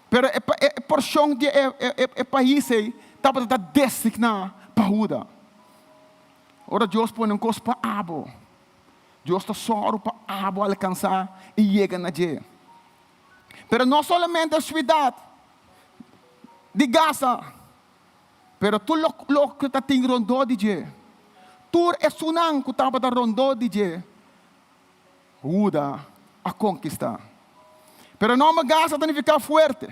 Mas a porção de país aí, estava designada para Judá. Ora, Deus põe um coisa para Abo. Deus está só para Abo alcançar e chega na Jé. Mas não somente a cidade de Gaza, mas tudo o que está em rondô de Jé. Tudo é Sunan que estava em rondô de Jé. Judá a conquistar. Mas não Gaza significa forte.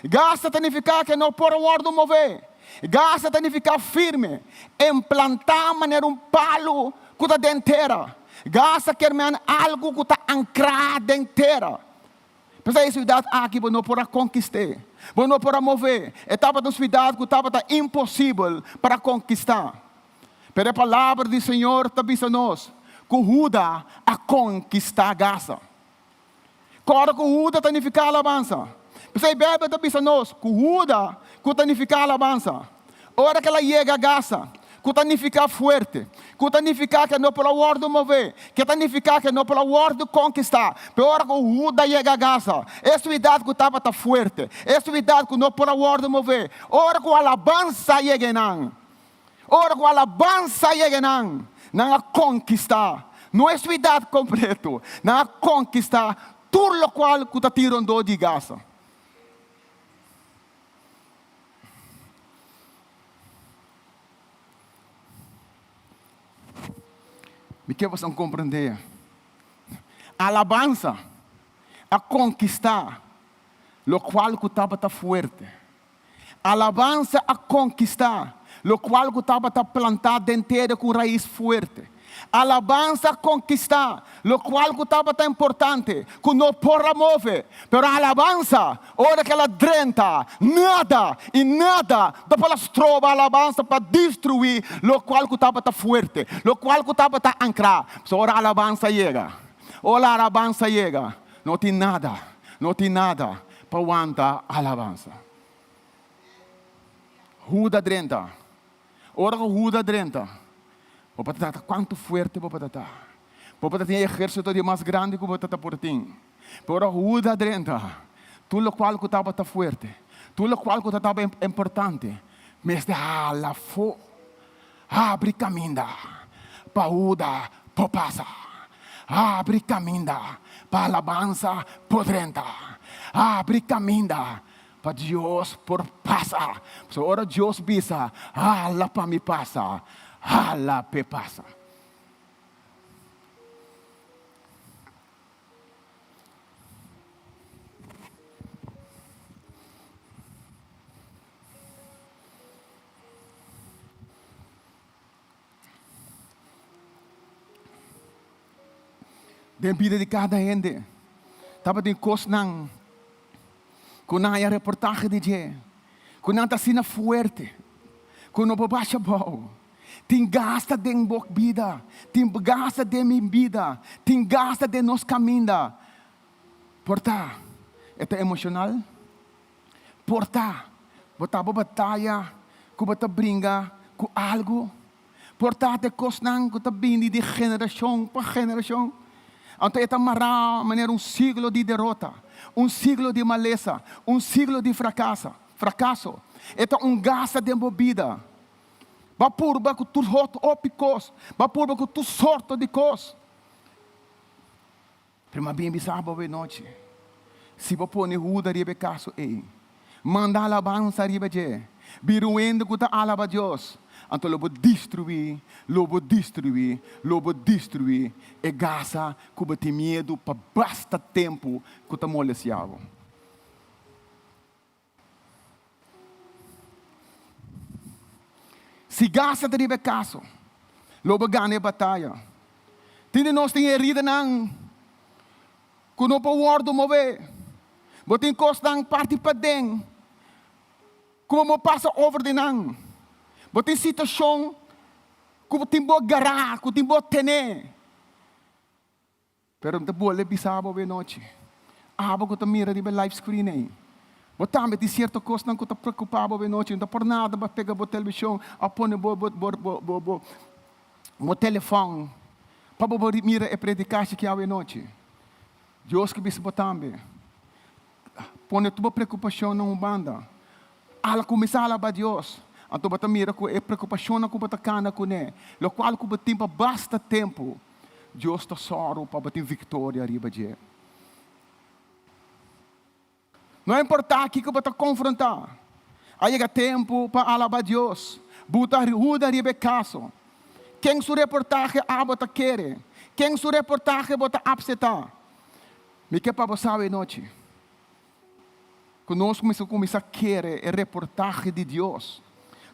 Gaza significa que não pode o ordem mover. Gaza significa firme. Implantar maneira palo que está dentro. Gaza quer algo que está ancrado dentro. Mas a cidade aqui não pode conquistar. Não pode mover. Estava uma cidade que estava impossível para conquistar. Mas a palavra do Senhor está dizendo nós que Judá a conquistar Gaza. Agora que Judá significa alabança. Mas a Bíblia está dizendo nós que Judá que significa alabança. Ora que ela chega a Gaza, que significa forte, que significa que não pela word mover, que significa que não pela word conquistar. Pior que o Juda chega a Gaza, essa idade que estava tá forte, essa idade que não pela word mover, ora que a alabança chega não, ora que a alabança chega não a conquistar, não é sua idade completa, não a conquistar tudo o qual que está tirando de Gaza. Me que vocês compreender? A alabança, a conquistar, o qual que estava forte. A alabança a conquistar, o qual que estava plantado inteiro com raiz forte. A alabança a conquistar, o qual que estava importante, que não porra move. Pero a alabança, hora que ela drenta, nada e nada, depois ela trova a alabança para destruir o qual que estava forte, o qual que estava ancrado. Ora a alabança chega, ora a alabança chega, não tem nada para aguentar a alabança. Ruda drenta, ora ruda drenta. Pode estar quanto forte pode estar. Pode ter exército de mais grande que pode estar por ti. Por a ruda drenta, tudo o qual que estava forte, tudo o qual que estava importante, mas de la fo, abre caminho, pauda, popasa, abre caminho, para alabança podrenta, abre caminho, para Deus por passar. Se ora Deus bisa, ala para me passa. Hala pe passa. Den vida de cada gente. Tava de cosnang. Kuna a reportagem de je. Kuna tá sina forte. Kuna babasha bom. Tem gasta de vida, tem gasta de minha vida, tem gasta de nos caminho. Porta, é emocional. Porta, botar batalha, que botar brinca com algo. Porta, de cosnan que tá vindo de geração para geração. Então é mará maneira siglo de derrota, siglo de maleza, siglo de fracasso. É gasta de vida. Vapurba que tu roto opicos, vapurba que tu sorto de cos. Prima bem bisaba hoje noite. Se você põe ruda ribe caso ei, manda alabança ribe je, biruendo que tá alaba Deus. Então lobo destruir, e gasa que você medo para basta tempo que tá moleciado. Se gasta de ribe caso, lobo ganha batalha. Tem nós tem herida não, que não pode word mover. Botem costa não parte para dentro, como passa over de não. Botem situação, que botem boa garra, que botem boa tener. Pero não boa lebisabo be noite. Abo que tu mira de live screen aí. Botar de certa coisa não que está preocupado bem noite, não por nada, para pegar o televisão, apone o telefone, para mirar e predicar que há noite. Deus que bisa botar bem. Põe tua preocupação na banda. Ala começar a alabar Deus. Então botar mira com a preocupação na botar cana com ele. Lo qual que botar tempo basta tempo. Deus está soro para botar vitória arriba de. Não é importar aqui que eu vou te confrontar. Aí chega tempo para alabar Deus. Buta ruda ribe caso. Quem sua reportagem a bota querer. Quem sua reportagem bota absetar. Me que para você saber noite. Quando nós começamos a querer a reportagem de Deus.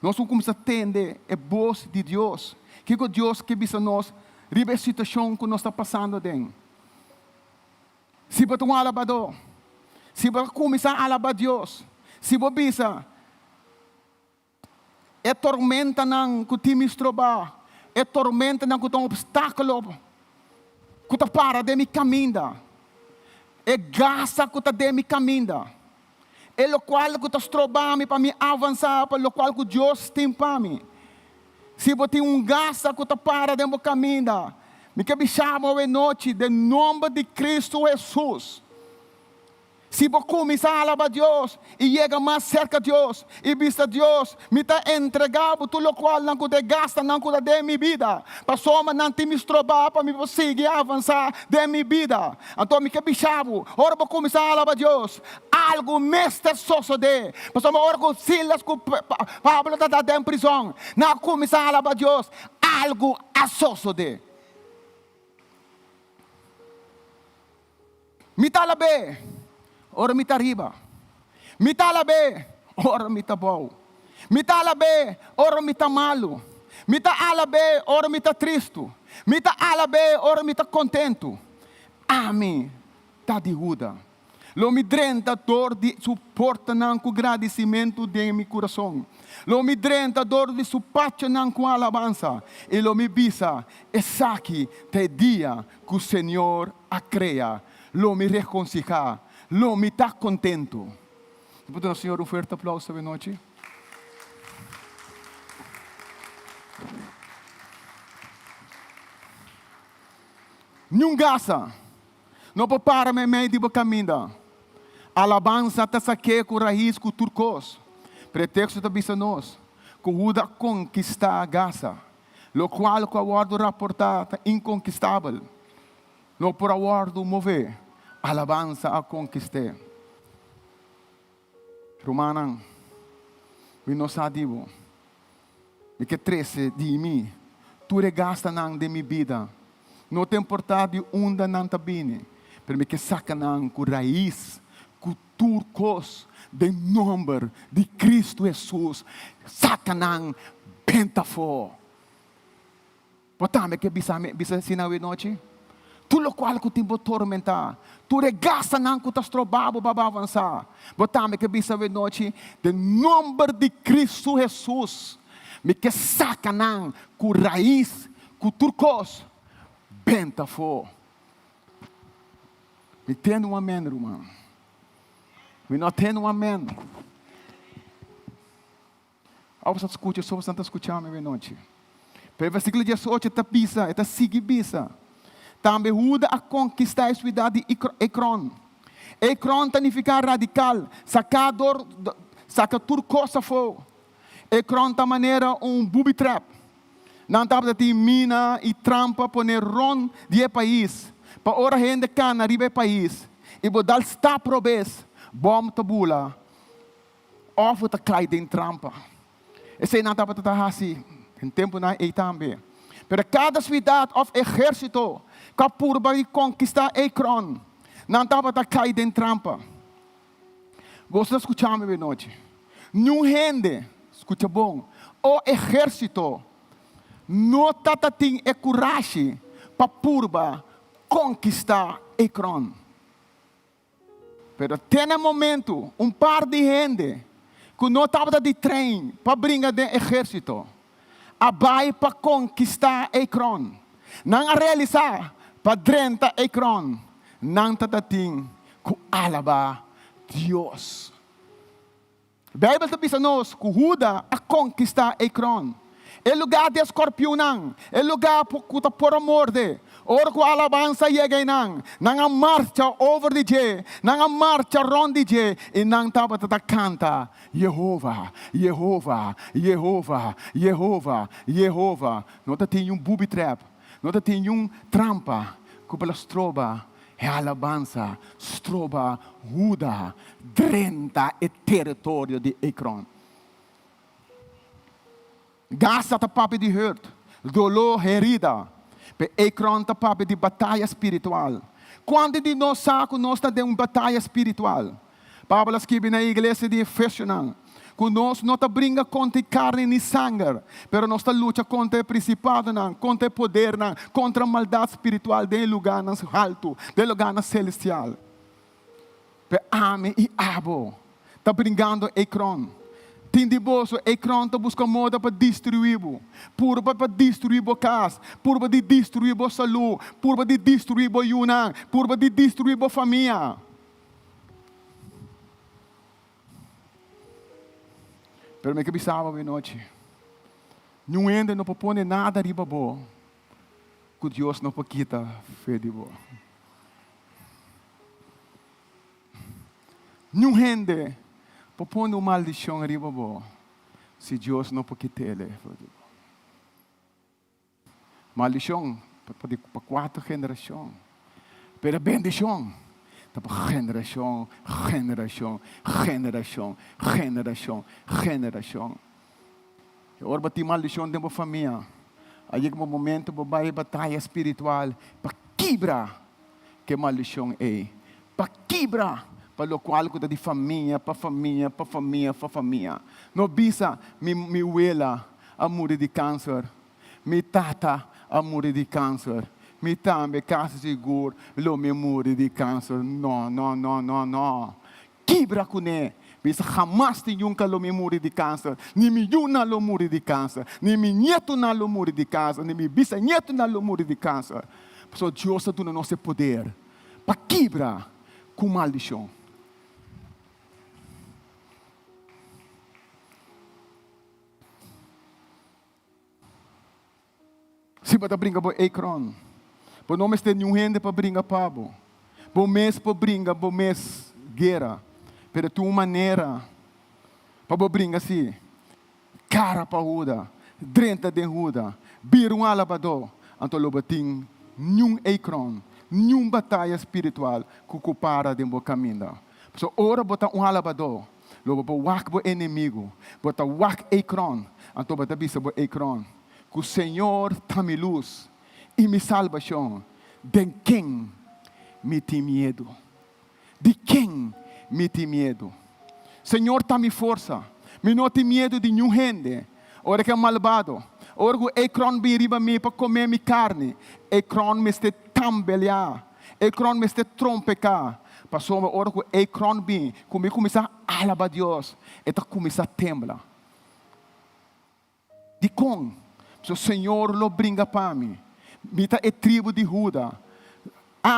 Nós começamos a atender a voz de Deus. Que o Deus que bisa nós ribe a situação que nós está passando dentro. Se você um alabador. Se você começar a alabar Deus, se você bisa, é tormenta não que te mistroba, é tormenta não que tem obstáculo, que te para de me caminho, é gasta que te de me caminho, é o qual que te estroba para me avançar, para o qual que Deus tem para mim. Se você tem gasta que está para dentro do caminho, me que chama hoje noite, de nome de Cristo Jesus. Se você começar a alabar Deus e chega mais cerca de Deus e vista Deus, me está entregando tudo o qual não te gasta, não te dê minha vida. Para soma não te me estrobar, para me conseguir avançar de minha vida. Então me que chamo, ora para começar a alabar Deus. Algo mestre sucede. Para soma ora com Silas, com Pablo está dentro da prisão. Não começar a alabar Deus, algo a suceder. Me está lá bem. Ora me está riba. Me está lá bem. Ora me está bom. Me está lá bem. Ora me está malo. Me está lá bem. Ora me está triste. Me está lá bem. Ora me está contento. Amém. Está de ruda. Lo me drenta dor de suporta não com agradecimento de meu coração. Lo me drenta dor de suporte não com alabança. E lo me bisa. Essa aqui é dia que o Senhor a cria. Lo me reconciliar. Lo me está contento. Depois do Senhor, um forte aplauso esta noite. Não gasta. Não para me meio de caminho. Alabança está saque com raiz com turcos. Pretexto da bisa nós. Com o da conquistar a gasta. Lo qual com a guarda reportada inconquistável. Lo por a guarda mover. Alabança a conquistar. Romanan, we não sabemos. E que 13 de mim, tu regasta não de minha vida. Não tem importado onde não está bem. Mas me que saca não com raiz, com turcos, de nome de Cristo Jesus. Saca não, pentafo. Portanto, que bisa sinal noite. Tu lo qual que te tormentar, tu regasta não que estás trobado para avançar. Botame que bisa ver noite, de nome de Cristo Jesus, me que saca não com raiz, com turcos, benta fo. Me tendo amém, irmão. Me não tendo amém. Ao você escuta, só você está escutando me noite. Pero versículo 18 está bisa, está sigue bisa. Também ajuda a conquistar a cidade de Ekron. Ekron significa radical, saca turcosa for. Ekron ta maneira booby trap. Não tá para ter mina e trampa poner ron de país. Para ora gente cana ribe país. E bodal está probes, bom tabula. Of ta cai dentro trampa. Esse não tá para estar assim. Em tempo na e também. Pero cada cidade of exército capurba de conquistar Ekron. Não estava a cair dentro de trampa. Você escutar me noite. Não rende, escuta bom. O exército não tem coragem para purba conquistar Ekron. Pero tem um momento, par de gente que não estava de trem para brincar de exército. Abai para conquistar Ekron. Não a realizar para drenta Ekron. Não tatating ku alaba Deus. A Bíblia está dizendo nos que Juda a conquistar Ekron. É lugar de escorpião não. É lugar que por amor de. Ora com alabança chega não. Não a marcha over de je. Não a marcha ron de je. E não estava a canta. Jehová, Jehová, Jehová, Jehová, Jehová. Não tem booby trap. Não tem trampa. Que pela stroba. É alabança. Stroba, Juda. Drenta e território de Ekron. Gasta ta papi de hurt. Dolor, herida. Pe Ekron ta papi de batalha espiritual. Quando de nós saco, nós está de uma batalha espiritual. Pablo escreve na igreja de Efésios. Conosco não está brinca contra carne nem sangue, pero nós está luta contra o principado, contra o poder, contra a maldade espiritual de lugar alto, de lugar celestial. Pe ame e abo. Está brincando Ekron. Tindiboso, Ekron está buscando moda para destruir. Purba para destruir a casa. Purba de destruir a saúde. Purba de destruir a yunang. Purba de destruir a família. Pero me que bisava a noite. Não ainda não propõe nada de babo. Que Deus não quita fé de boa. Não ainda propõe uma maldição de babo. Se Deus não quita ele. Maldição para 4 gerações. Pero bendição. Para geração. Ora bati maldição de uma família. Aí é um momento de batalha espiritual para quebrar que maldição é. Para quebrar para o qual cuida de família, para família. Não bisa me abuela a morrer de câncer, me tata a morrer de câncer, me também casa seguro, lo me morrer de câncer. Não. Quebra com ele. Bisa jamás tem nunca lo me morrer de câncer, nem me yuna lo morrer de câncer, nem me nieto na lo morrer de câncer, nem me bisa nieto na lo morrer de câncer. Porque Deus está no nosso poder para quebrar com maldição. Se você brinca com Ekron, você não tem nenhum gente para brincar para você. Você mês para brincar, você mês guerra. Pero tu maneira para brincar assim, cara para ruda, drenta de ruda, bir alabador, então lo bating nenhum Ekron, nenhum batalha espiritual que compara de um caminho. So ora bota alabador, lo bota wak bo inimigo, bota wak Ekron, então bota bisa bo Ekron. Que o Senhor está me luz e me salvação. De quem me tem medo? De quem me tem medo? Senhor está me força. Me não tem medo de nenhum gente. Ora que é malvado. Ora que Ekron vem riba me para comer minha carne. Ekron me está tambelhar. Ekron me está trompecar. Passou uma hora que Ekron vem. Começa a alabar Deus. E está começando a temblar. De quem? O Senhor lo brinca para mim. Mita é tribo de Judá.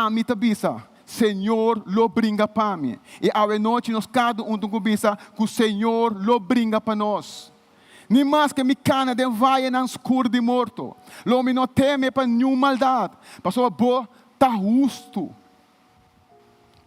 Mita bisa. Senhor lo brinca para mim. E a noite nós cada tem bisa que o Senhor lo brinca para nós. Nem mais que me cana de vai na escuro de morto. Lo me não teme para nenhuma maldade. Passou bo tá justo.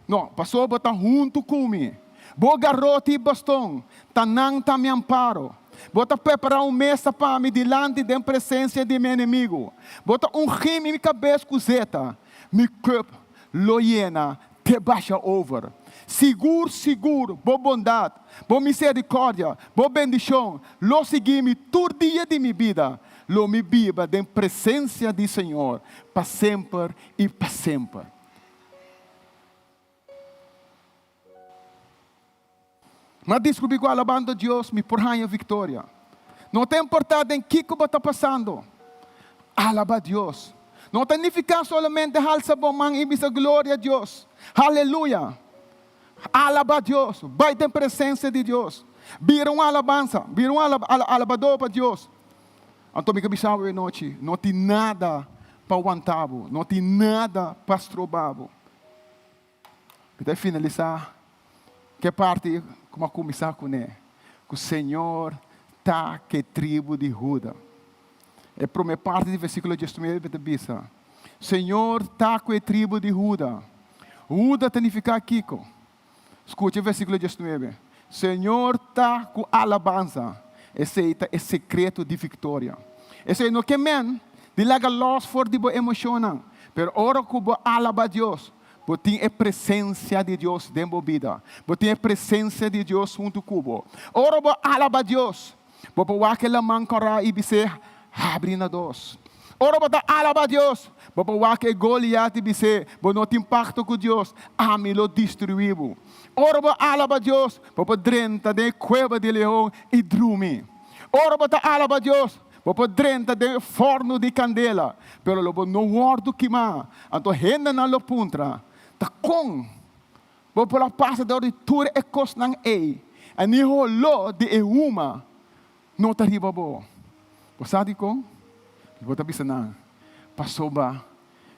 Não, passou bo tá junto comigo. Bo garrote e bastão. Tanang tá me amparo. Bota preparar mesa para mim delante da presença de meu inimigo. Bota rime em minha cabeça com zeta. Meu corpo lo llena, te baixa over. Seguro, boa bondade, boa misericórdia, boa bendição. Lo segui-me todo dia de minha vida. Lo me viva da presença do Senhor, para sempre e para sempre. Mas descobri que alabando a Deus me porranha vitória. Não tem importado em que está passando. Alaba a Deus. Não tem nem ficar somente alça bom man e bisa glória a Deus. Aleluia. Alaba a Deus. Vai ter presença de Deus. Vira uma alabança. Vira um alabador para Deus. Então me cabisava a noite. Não tem nada para aguentar. Não tem nada para estrobar. Para finalizar. Que parte como começar com ele? Que o Senhor está que tribo de Judá. É a primeira parte do versículo 19 da Bíblia. Senhor está com a tribo de Judá. Judá significa aqui. Escute o versículo 19. Senhor está com alabança. Esse é o secreto de vitória. Esse é o que men. De laga loss for de boa emoção. Pero ora que boa alaba a Deus. Você tem a presença de Deus dentro da vida. Você tem a presença de Deus junto com você. Ora, você alaba a Deus. Você pode aquela mancara e dizer, abre na dois. Ora, você alaba a Deus. Você pode aquela Goliat e dizer, você não tem pacto com Deus. Me lo destruiu. Ora, você alaba a Deus. Você pode drenta de cueva de leão e dormir. Ora, você alaba a Deus. Você drenta de forno de candela. Pero você não guarda queimar. Então, renda na lo puntra. Ta kung bo pola passa da ritura e kos nang ani holo de uma não tá riba bo. Sabe kung? Bo ta bisa na passou ba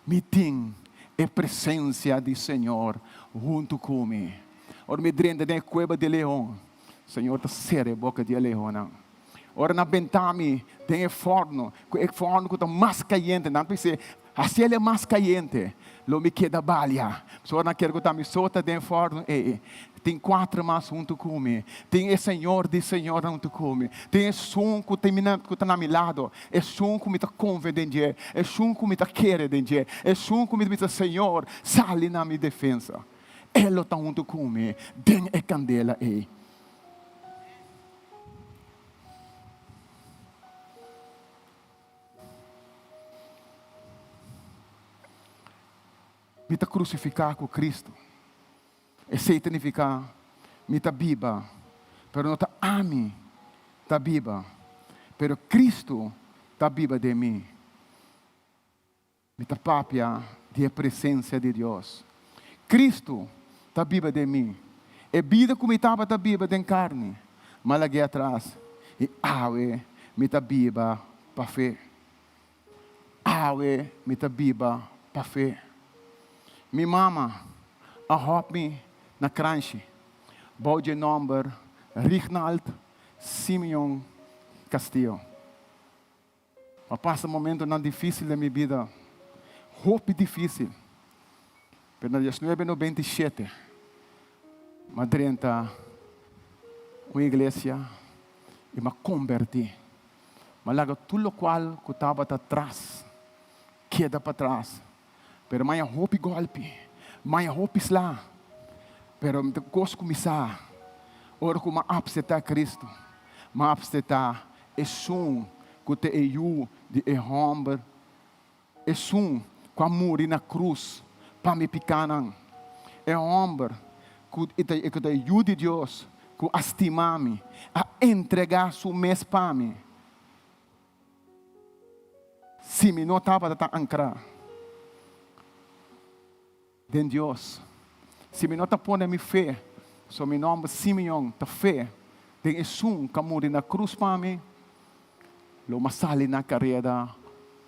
meeting e presença do Senhor junto comigo. Or me drenda de cueva de leão. Senhor ta sere boca de leão. Ora na bentami, tem forno que está mais caliente. Não precisa, assim ele é mais caliente. Lo me queda balha. Se ora quero que me solta tem forno, tem 4 mais junto comigo. Tem o Senhor de Senhor junto comigo. Tem o som que está na meu lado. É som que me está convidando. É som que me está querendo. É som que me está Senhor, sale na minha defesa. Ele está junto comigo. Tem a candela aí. Me está crucificar com Cristo. É satanificar. Me está viva. Pero não está ame. Está viva. Pero Cristo está viva de mim. Me está papia de presença de Deus. Cristo está viva de mim. É vida como estava está viva de carne. Mas aqui atrás. E awe me está viva para fé. Awe me está viva para fé. Minha mama, a me na crunch. Bouw je number, Rignald Simeon Castillo. Mas passa um momento não difícil da minha vida. Hope difícil. Pero na 1997, Madre entra uma igreja e me converti. Mas lá tudo o qual que estava atrás, queda para trás. Pero maya hope golpe, maya hope lá. Pero me gosto começar. Ora como absetar Cristo, mas absetar é som que te eu de homem, é som que morrer na cruz para me picar não. É homem que te ajude Deus, que estima-me, a entregar sua mês para mim. Se me não estava a ancrar de Deus. Se me não está pondo minha fé, só meu nome Simeon, está fé, tem Jesus que morreu na cruz para mim, lo masali na carreira,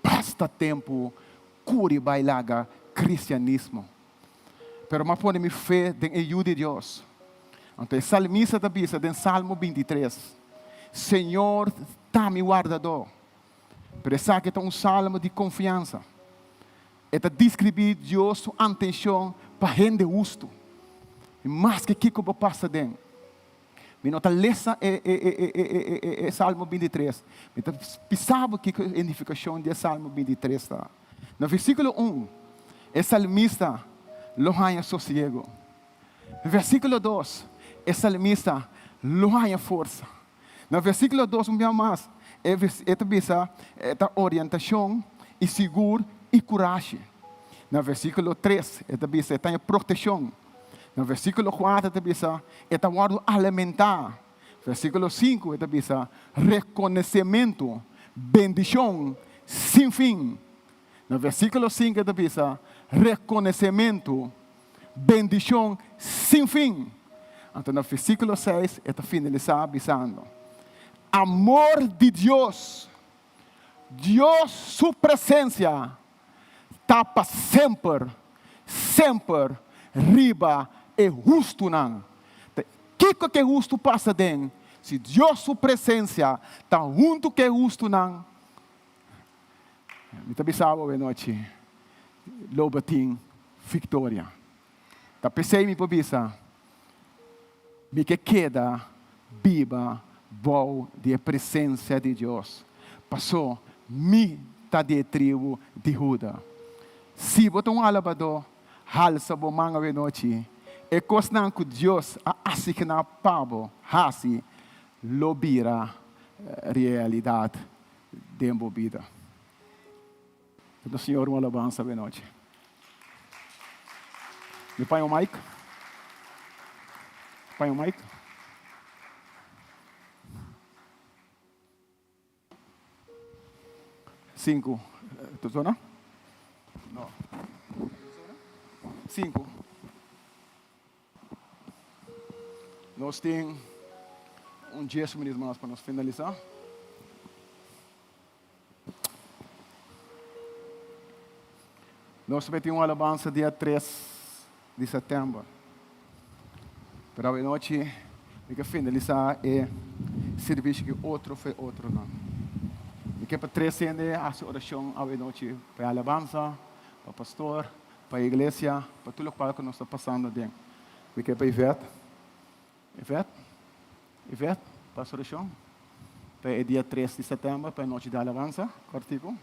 basta tempo, curi bailaga cristianismo. Pero mas põe minha fé, tem ajuda de Deus. Então, salmista da Bíblia, em Salmo 23, Senhor, está me guardador. Pero essa aqui é salmo de confiança. É descrever Deus sua atenção para gente justo. E mais que eu passa dentro. Me nota lessa é Salmo 23. Me pensava que a identificação de Salmo 23 está. No versículo 1, é salmista lohanha sossego. No versículo 2, é salmista lohanha força. No versículo 2, um pouco mais, é orientação e seguro e coragem. No versículo 3, é tem proteção. No versículo 4, é o alimentar. Versículo 5, é reconhecimento, bendição, sem fim. No versículo 5, é reconhecimento, bendição, sem fim. Então, no versículo 6, é finalizar avisando. Amor de Deus, Deus, sua presença, tapa sempre, sempre, riba e justo não. O que é justo passa dentro? Se Deus sua presença está junto que é justo não. Me tabisava hoje noite, lobatim, vitória. Tá pensei me pobisa, me que queda viva, boa de presença de Deus. Passou me tá de tribo de Judá. Se botar alabador, halsa bo manga hoje noite. E cosnan que Deus a assigna pabo, hasi, lobira realidade de embobida. Então, Senhor, uma alabança hoje noite. Me pai o Mike. Pai o Mike. Cinco. Tu zona? Não. 5. Nós temos 10 minutos mais para nós finalizar. Nós vamos ter uma alabança dia 3 de setembro. Para a noite, que finalizar é serviço que outro foi outro não. E que para transcender a oração à noite para a alabança, para o pastor, para a igreja, para tudo o que nós está passando dentro. E que para Ivete, para a oração, para o dia 3 de setembro, para a noite da alabança, cortico.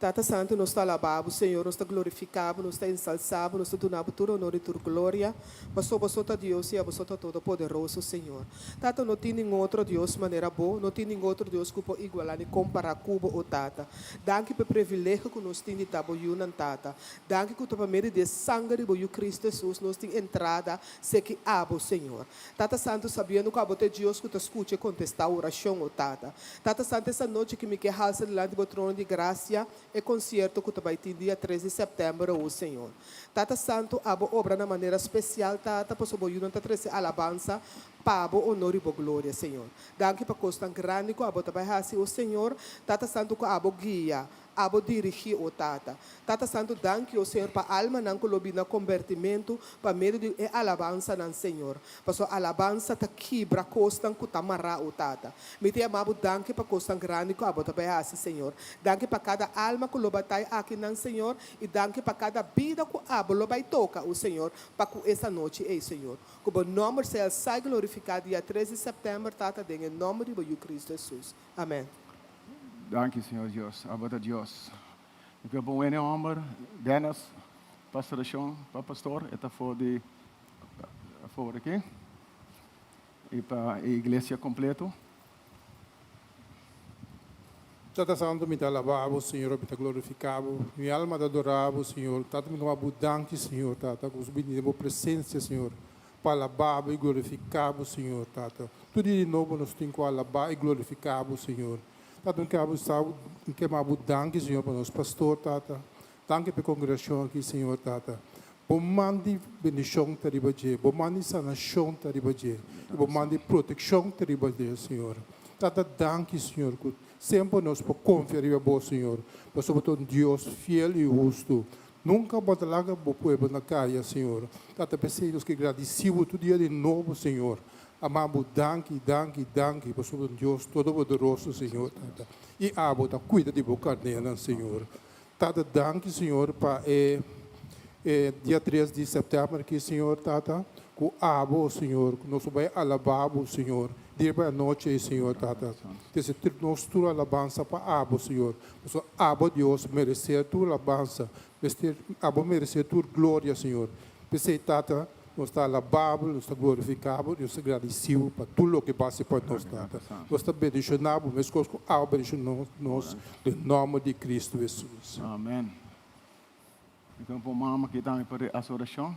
Tata Santo, nós está alabado, Senhor, nós está glorificado, nós está ensalçado, nós está dando tudo honor e tudo glória. Passou, passou, Deus e a passou, todo poderoso, Senhor. Tata, não tem nenhum outro Deus de maneira boa, não tem nenhum outro Deus que pode igualar nem comparar com o Tata. Danke pelo privilégio que nós temos de estar boiando, Tata. Danke que o meio de sangue de Cristo Jesus, nós temos entrada, sei que abo, Senhor. Tata Santo, sabendo que a bote Deus que te escute e contestar a oração, o Tata. Tata Santo, essa noite que me quer alça diante do trono de graça, é concerto que vai ter dia 13 de setembro, o Senhor. Tata Santo, abo obra na maneira especial, Tata, para o boiuno, Tata, trazer alabança, pabo, honor e glória, Senhor. Danke para costa grande que abo vai fazer o Senhor, Tata Santo, que abo guia, abo dirigir o Tata. Tata Santo, danke o Senhor para alma não colobina convertimento, para meio de alabança não, Senhor. Para sua alabança ta quebra costa que ta marra o Tata. Me te amabo danke para costa grande que abo vai fazer, Senhor. Danke para cada alma que lobatai aqui não, Senhor, e danke para cada vida que abo lobai toca o Senhor, para que essa noite é, Senhor. Que o nome seja sai glorificado dia 13 de setembro, Tata, em nome de Cristo Jesus. Amém. Danke, Senhor Deus. Abata Deus. Ik heb een nummer, Dennis, pastoração, para pastor, está fora aqui. E para a igreja completa. Tata Santo, me dá lavabo, Senhor, me dá glorificado. Minha alma dá adorado, Senhor. Tata, me dá abundante, Senhor, Tata, com os bens de presença, Senhor. Para alabar e glorificar, Senhor, Tata. Tudo de novo nós temos que alabar e glorificar, Senhor. Tata, que abundante, Senhor, para nós, pastor, Tata. Danke pela congregação aqui, Senhor, Tata. Bom mande bendição teribaje, bom mande sanação teribaje, bom mande proteção teribaje, Senhor. Tata, danke, Senhor, que sempre nós podemos confiar em você, Senhor. Nós somos um Deus fiel e justo. Nunca botalaga o povo na caia, Senhor. Tata, pensamos que agradecemos todo dia de novo, Senhor. Amamos, danke, porque somos um Deus todo-poderoso, Senhor, Tata. E abo, tá, cuida de boca dela, Senhor. Tata, danke, Senhor, para dia 3 de setembro aqui, Senhor, Tata. Com abo, Senhor, que nós vamos alabar, Senhor. Dia para a noite, Senhor, Tata. Desse nós tua alabança para abo, Senhor. Nós abo, Deus, merecer tua alabança. Abo, merecer tua glória, Senhor. Pensei, Tata, nós está alabado, nós está glorificado, nós está agradecido para tudo o que passa por nós, Tata. Nós está bendicionado, mas com a bendição nós, em nome de Cristo Jesus. Amém. Então, por mama que também para a oração.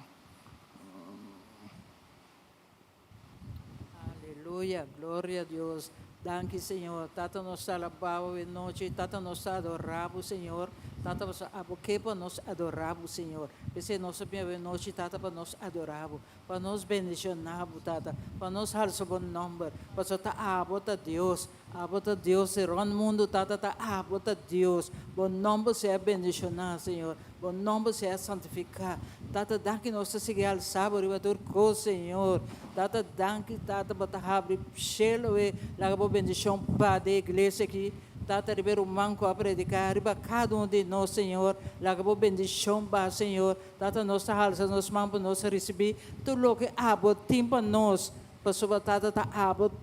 Aleluia, glória a Deus. Danke, Senhor. Tata nos alabamos em noite, Tata nos adoramos, Senhor. Tata nos aboquepa nos adoramos, Senhor. Esse nosso bem noite, Tata, para nos adoramos, para nos bendicionamos, Tata, para nos alçar bom nome, para só tá abota Deus, o mundo, Tata, tá abota Deus. Bom nome seja bendicionado, Senhor. Bom nome seja santificado. Tata, danke nós seguir al sábado e bater Senhor. Tata, danke, Tata, para abrir chelo e lá bendição para a igreja aqui. Tata, ribeiro manco a predicar, riba cada de nós, Senhor. Lá bendição para Senhor. Tata, nós alça nos mãos para nós receber tudo o que abo tempo nós. Pastor, Tata,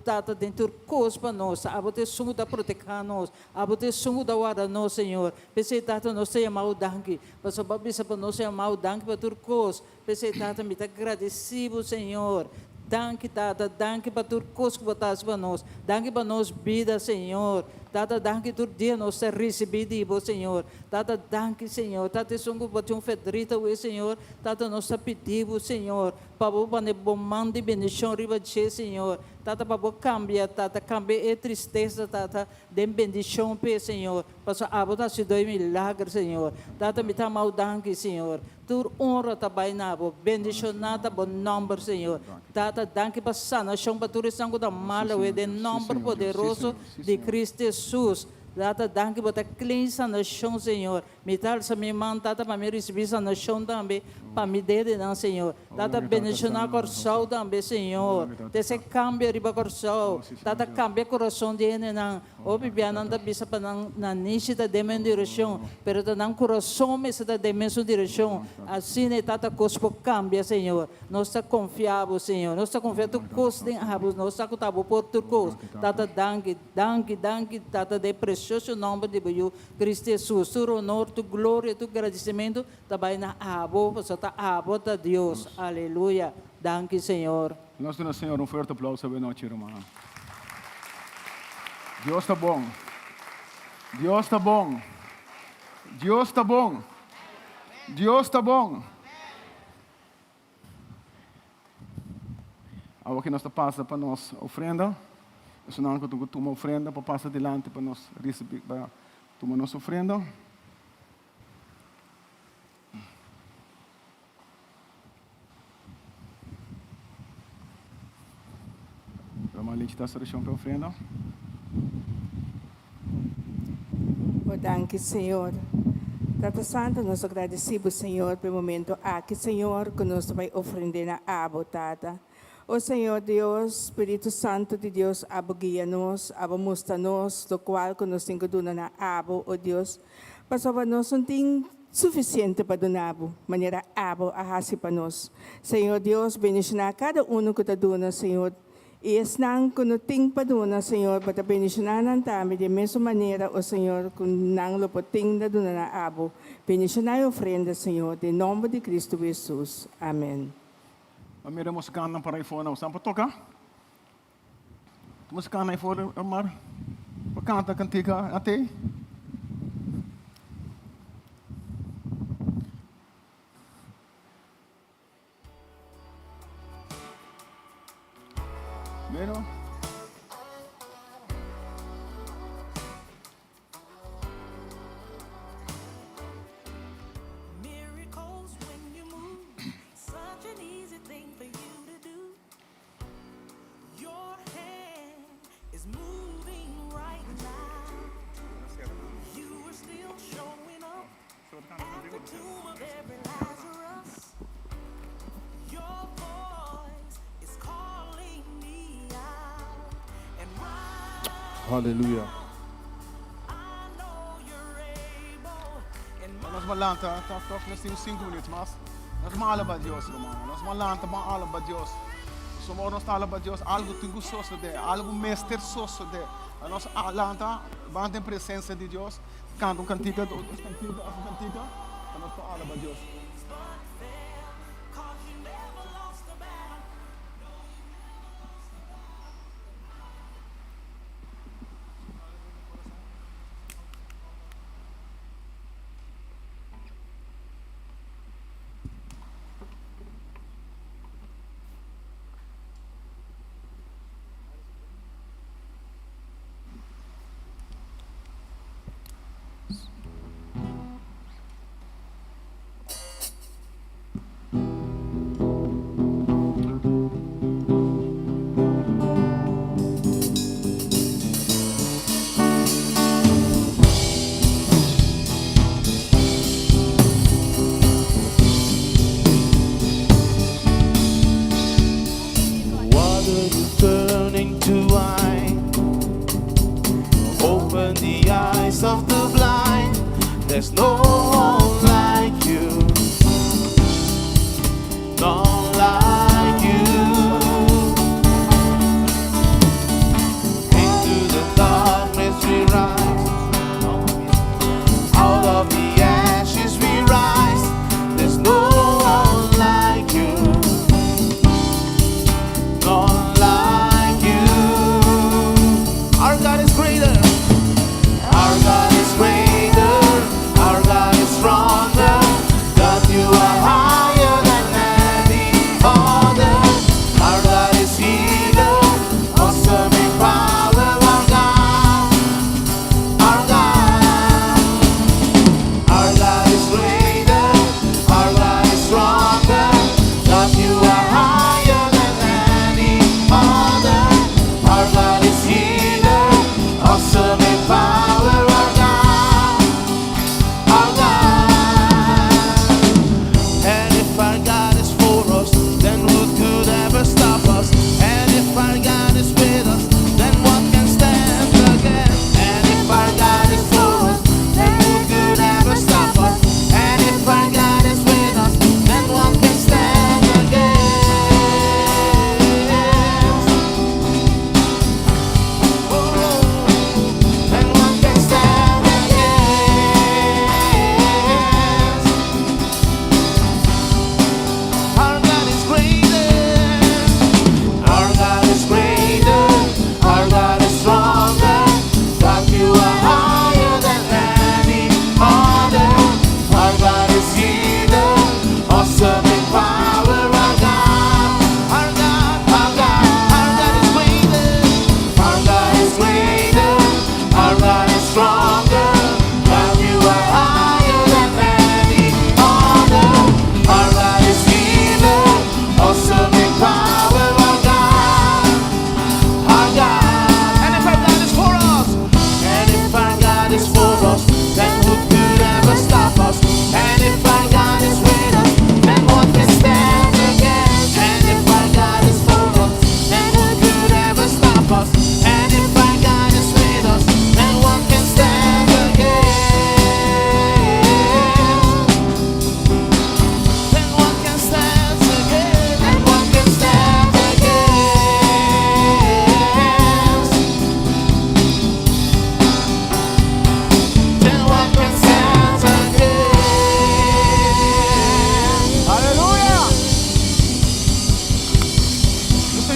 Tata, dentro coisa para nós, abo te sungo da proteger nós, abo te sungo da guarda nós, Senhor. Pensei, Tata, nós te amamos, danke. Pastor, babisa para nós te amamos, danke para tudo coisa. Pensei, Tata, me agradecido, Senhor. Danke, Tata, danke para tudo coisa que botaste para nós. Danke para nós vida, Senhor. Tata, danke todo dia nós recebido de você, Senhor. Tata, danke, Senhor. Tata, sungo para um fedrita, Senhor. Tata, nós pedimos, Senhor. Para o bom mando de bendição, riba de Senhor. Tata, para o cambia, Tata, cambia a tristeza, Tata, de bendição, Senhor. Para a botar se dois milagres, Senhor. Tata, me dá mal danke, Senhor. Tu honra também na bendicionada bom nome, Senhor. Tata, danke para sanação, para tu sangue da mala, de nome poderoso de Cristo Jesus. Tata, danke por cleansa na chão, Senhor. Me tal sa minha mão, Tata, para me receber na chão também, para me dar, não, Senhor. Tata, bendicionar o coração também, Senhor. Desse cambia riba coração. Tata, cambia coração de ele, não. O bibiana da bisa para na niche da demanda direção, pero da não coração me se da demanda direção. Assim, né, Tata, cospo cambia, Senhor. Nós está confiável, Senhor. Nós está confiado cos de abus, nós está cotabo por turcos. Tata, danke, Tata, de precioso nome de Deus, Cristo Jesus. Tu honor, tu glória, tu agradecimento, também na abo, você está abo da Deus. Aleluia. Danke, Senhor. Nós temos, Senhor, forte aplauso para nós, irmão. Deus está bom. Deus está bom. Deus está bom. Deus está bom. Agora que nós passa para nós ofrenda, isso não é que tu toma ofrenda para passar adiante para nós receber, para tomar nossa ofrenda. Vamos ali te dar solução para a ofrenda. Oh, danke, Senhor. Tata Santo, nós agradecemos, Senhor, pelo momento aqui, Senhor, que nós vai ofrender na abo, Tata. Oh, Senhor Deus, Espírito Santo de Deus, abo guia-nos, abo mostra-nos, do qual que nós temos que donar na abo, oh Deus. Para nós não tem suficiente para donar, maneira abo a raça para nós. Senhor Deus, bendicionar cada um que está dona, Senhor. E não que não tem para donar, Senhor, para bendicionar também de mesma maneira, o Senhor, que não lo tem de donar na abo. Bendicionar a ofrenda, Senhor, em nome de Cristo Jesus. Amém. Mira música na para iPhone, saan para tocar? Música na iPhone, Omar? Para cantar cantiga até? Mira. Miracles when you move, such an easy thing for you to do. Your hand is moving right now. You are still showing up at the tomb of every Lazarus. Your voice is calling me out, and right Halleluja. I know you're able. And Nós malanta, tá nós temos 5 minutos, mas nós malamos para Deus, irmão. Nós malanta para para Deus. Somos nós fala para Deus algo tinguçoso de, algo misterioso de. Nós malanta, vamos em presença de Deus, canta cantiga, outros cantiga, nós fala para Deus.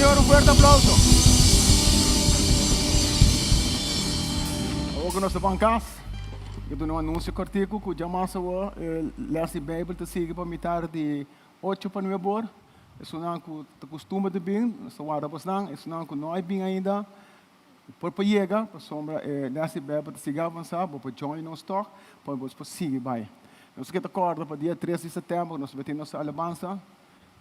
Señor un fuerte aplauso. Hoje nós estamos em casa. Eu dou um anúncio cortico que já mais eu ler a Bíblia te siga para metade de 8 para 9 horas. Isso não é costume de bem, isso é isso não é bem ainda. Por chegar, para sombra ler a Bíblia te siga avançar, para join nos toque, para você seguir vai. Nós queremos acordar para dia 13 de setembro, nós vamos ter nossa alabança.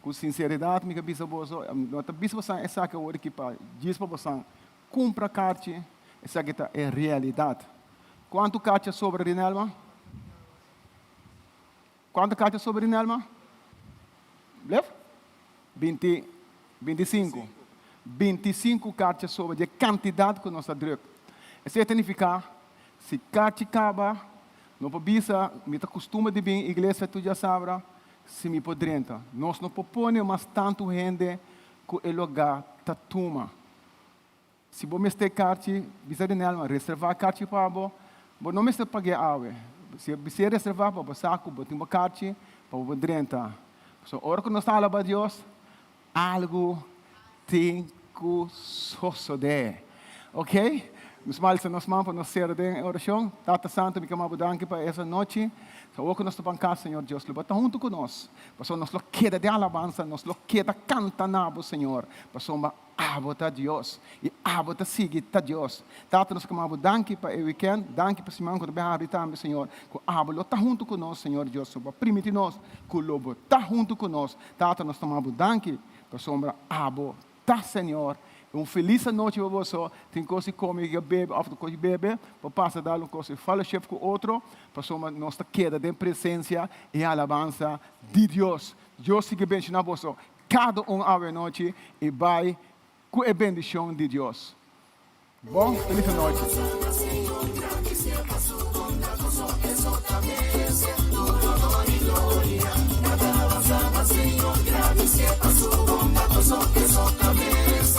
Com sinceridade, me cabeça boa, nós também você essa que hoje que para diz para você compra carte, essa que é realidade. Quanto carte sobre Rinelma? Quanto carte sobre Rinelma? Leve? 25. 25 cartas sobre a quantidade que nós temos. Isso significa, se carte acaba, não pode me costuma de bem, igreja tu já sabe, se me podrenta. Nós não propõe mais tanto gente que o lugar está tuma. Se você ter carte, bisa de nela, reservar carte para você, você não precisa pagar água. Se você reservar para você saco, você tem uma carte para você podrenta. So, ora que nós estamos a Deus, algo tem que suceder. Ok? Nos males nos mãos para nos ser em oração. Tata Santo, me quero danke para essa noite. So, hoje nós estamos em casa, Senhor Deus. Levanta junto conosco. Passou nos loqueda de alabança, nos loqueda canta nabo, Senhor. Passou uma abota Deus. E abota sigue a Deus. Tata nos quero danke para o weekend. Danke para Simão que vai habitar, Senhor. Que abolo está junto conosco, Senhor Deus. Para permitir nós que o lobo está junto conosco. Tata nos estamos danke para sombra abo, tá, Senhor. Feliz noite para você. Tem coisa que come e bebe, after coisa bebe, para passar dar uma coisa fellowship com outro, para somar nossa queda de presença e alabança de Deus. Deus siga bendicionando você. Cada a noite e vai com a bendição de Deus. Bom, feliz noite. Senhor, gracias, pasó,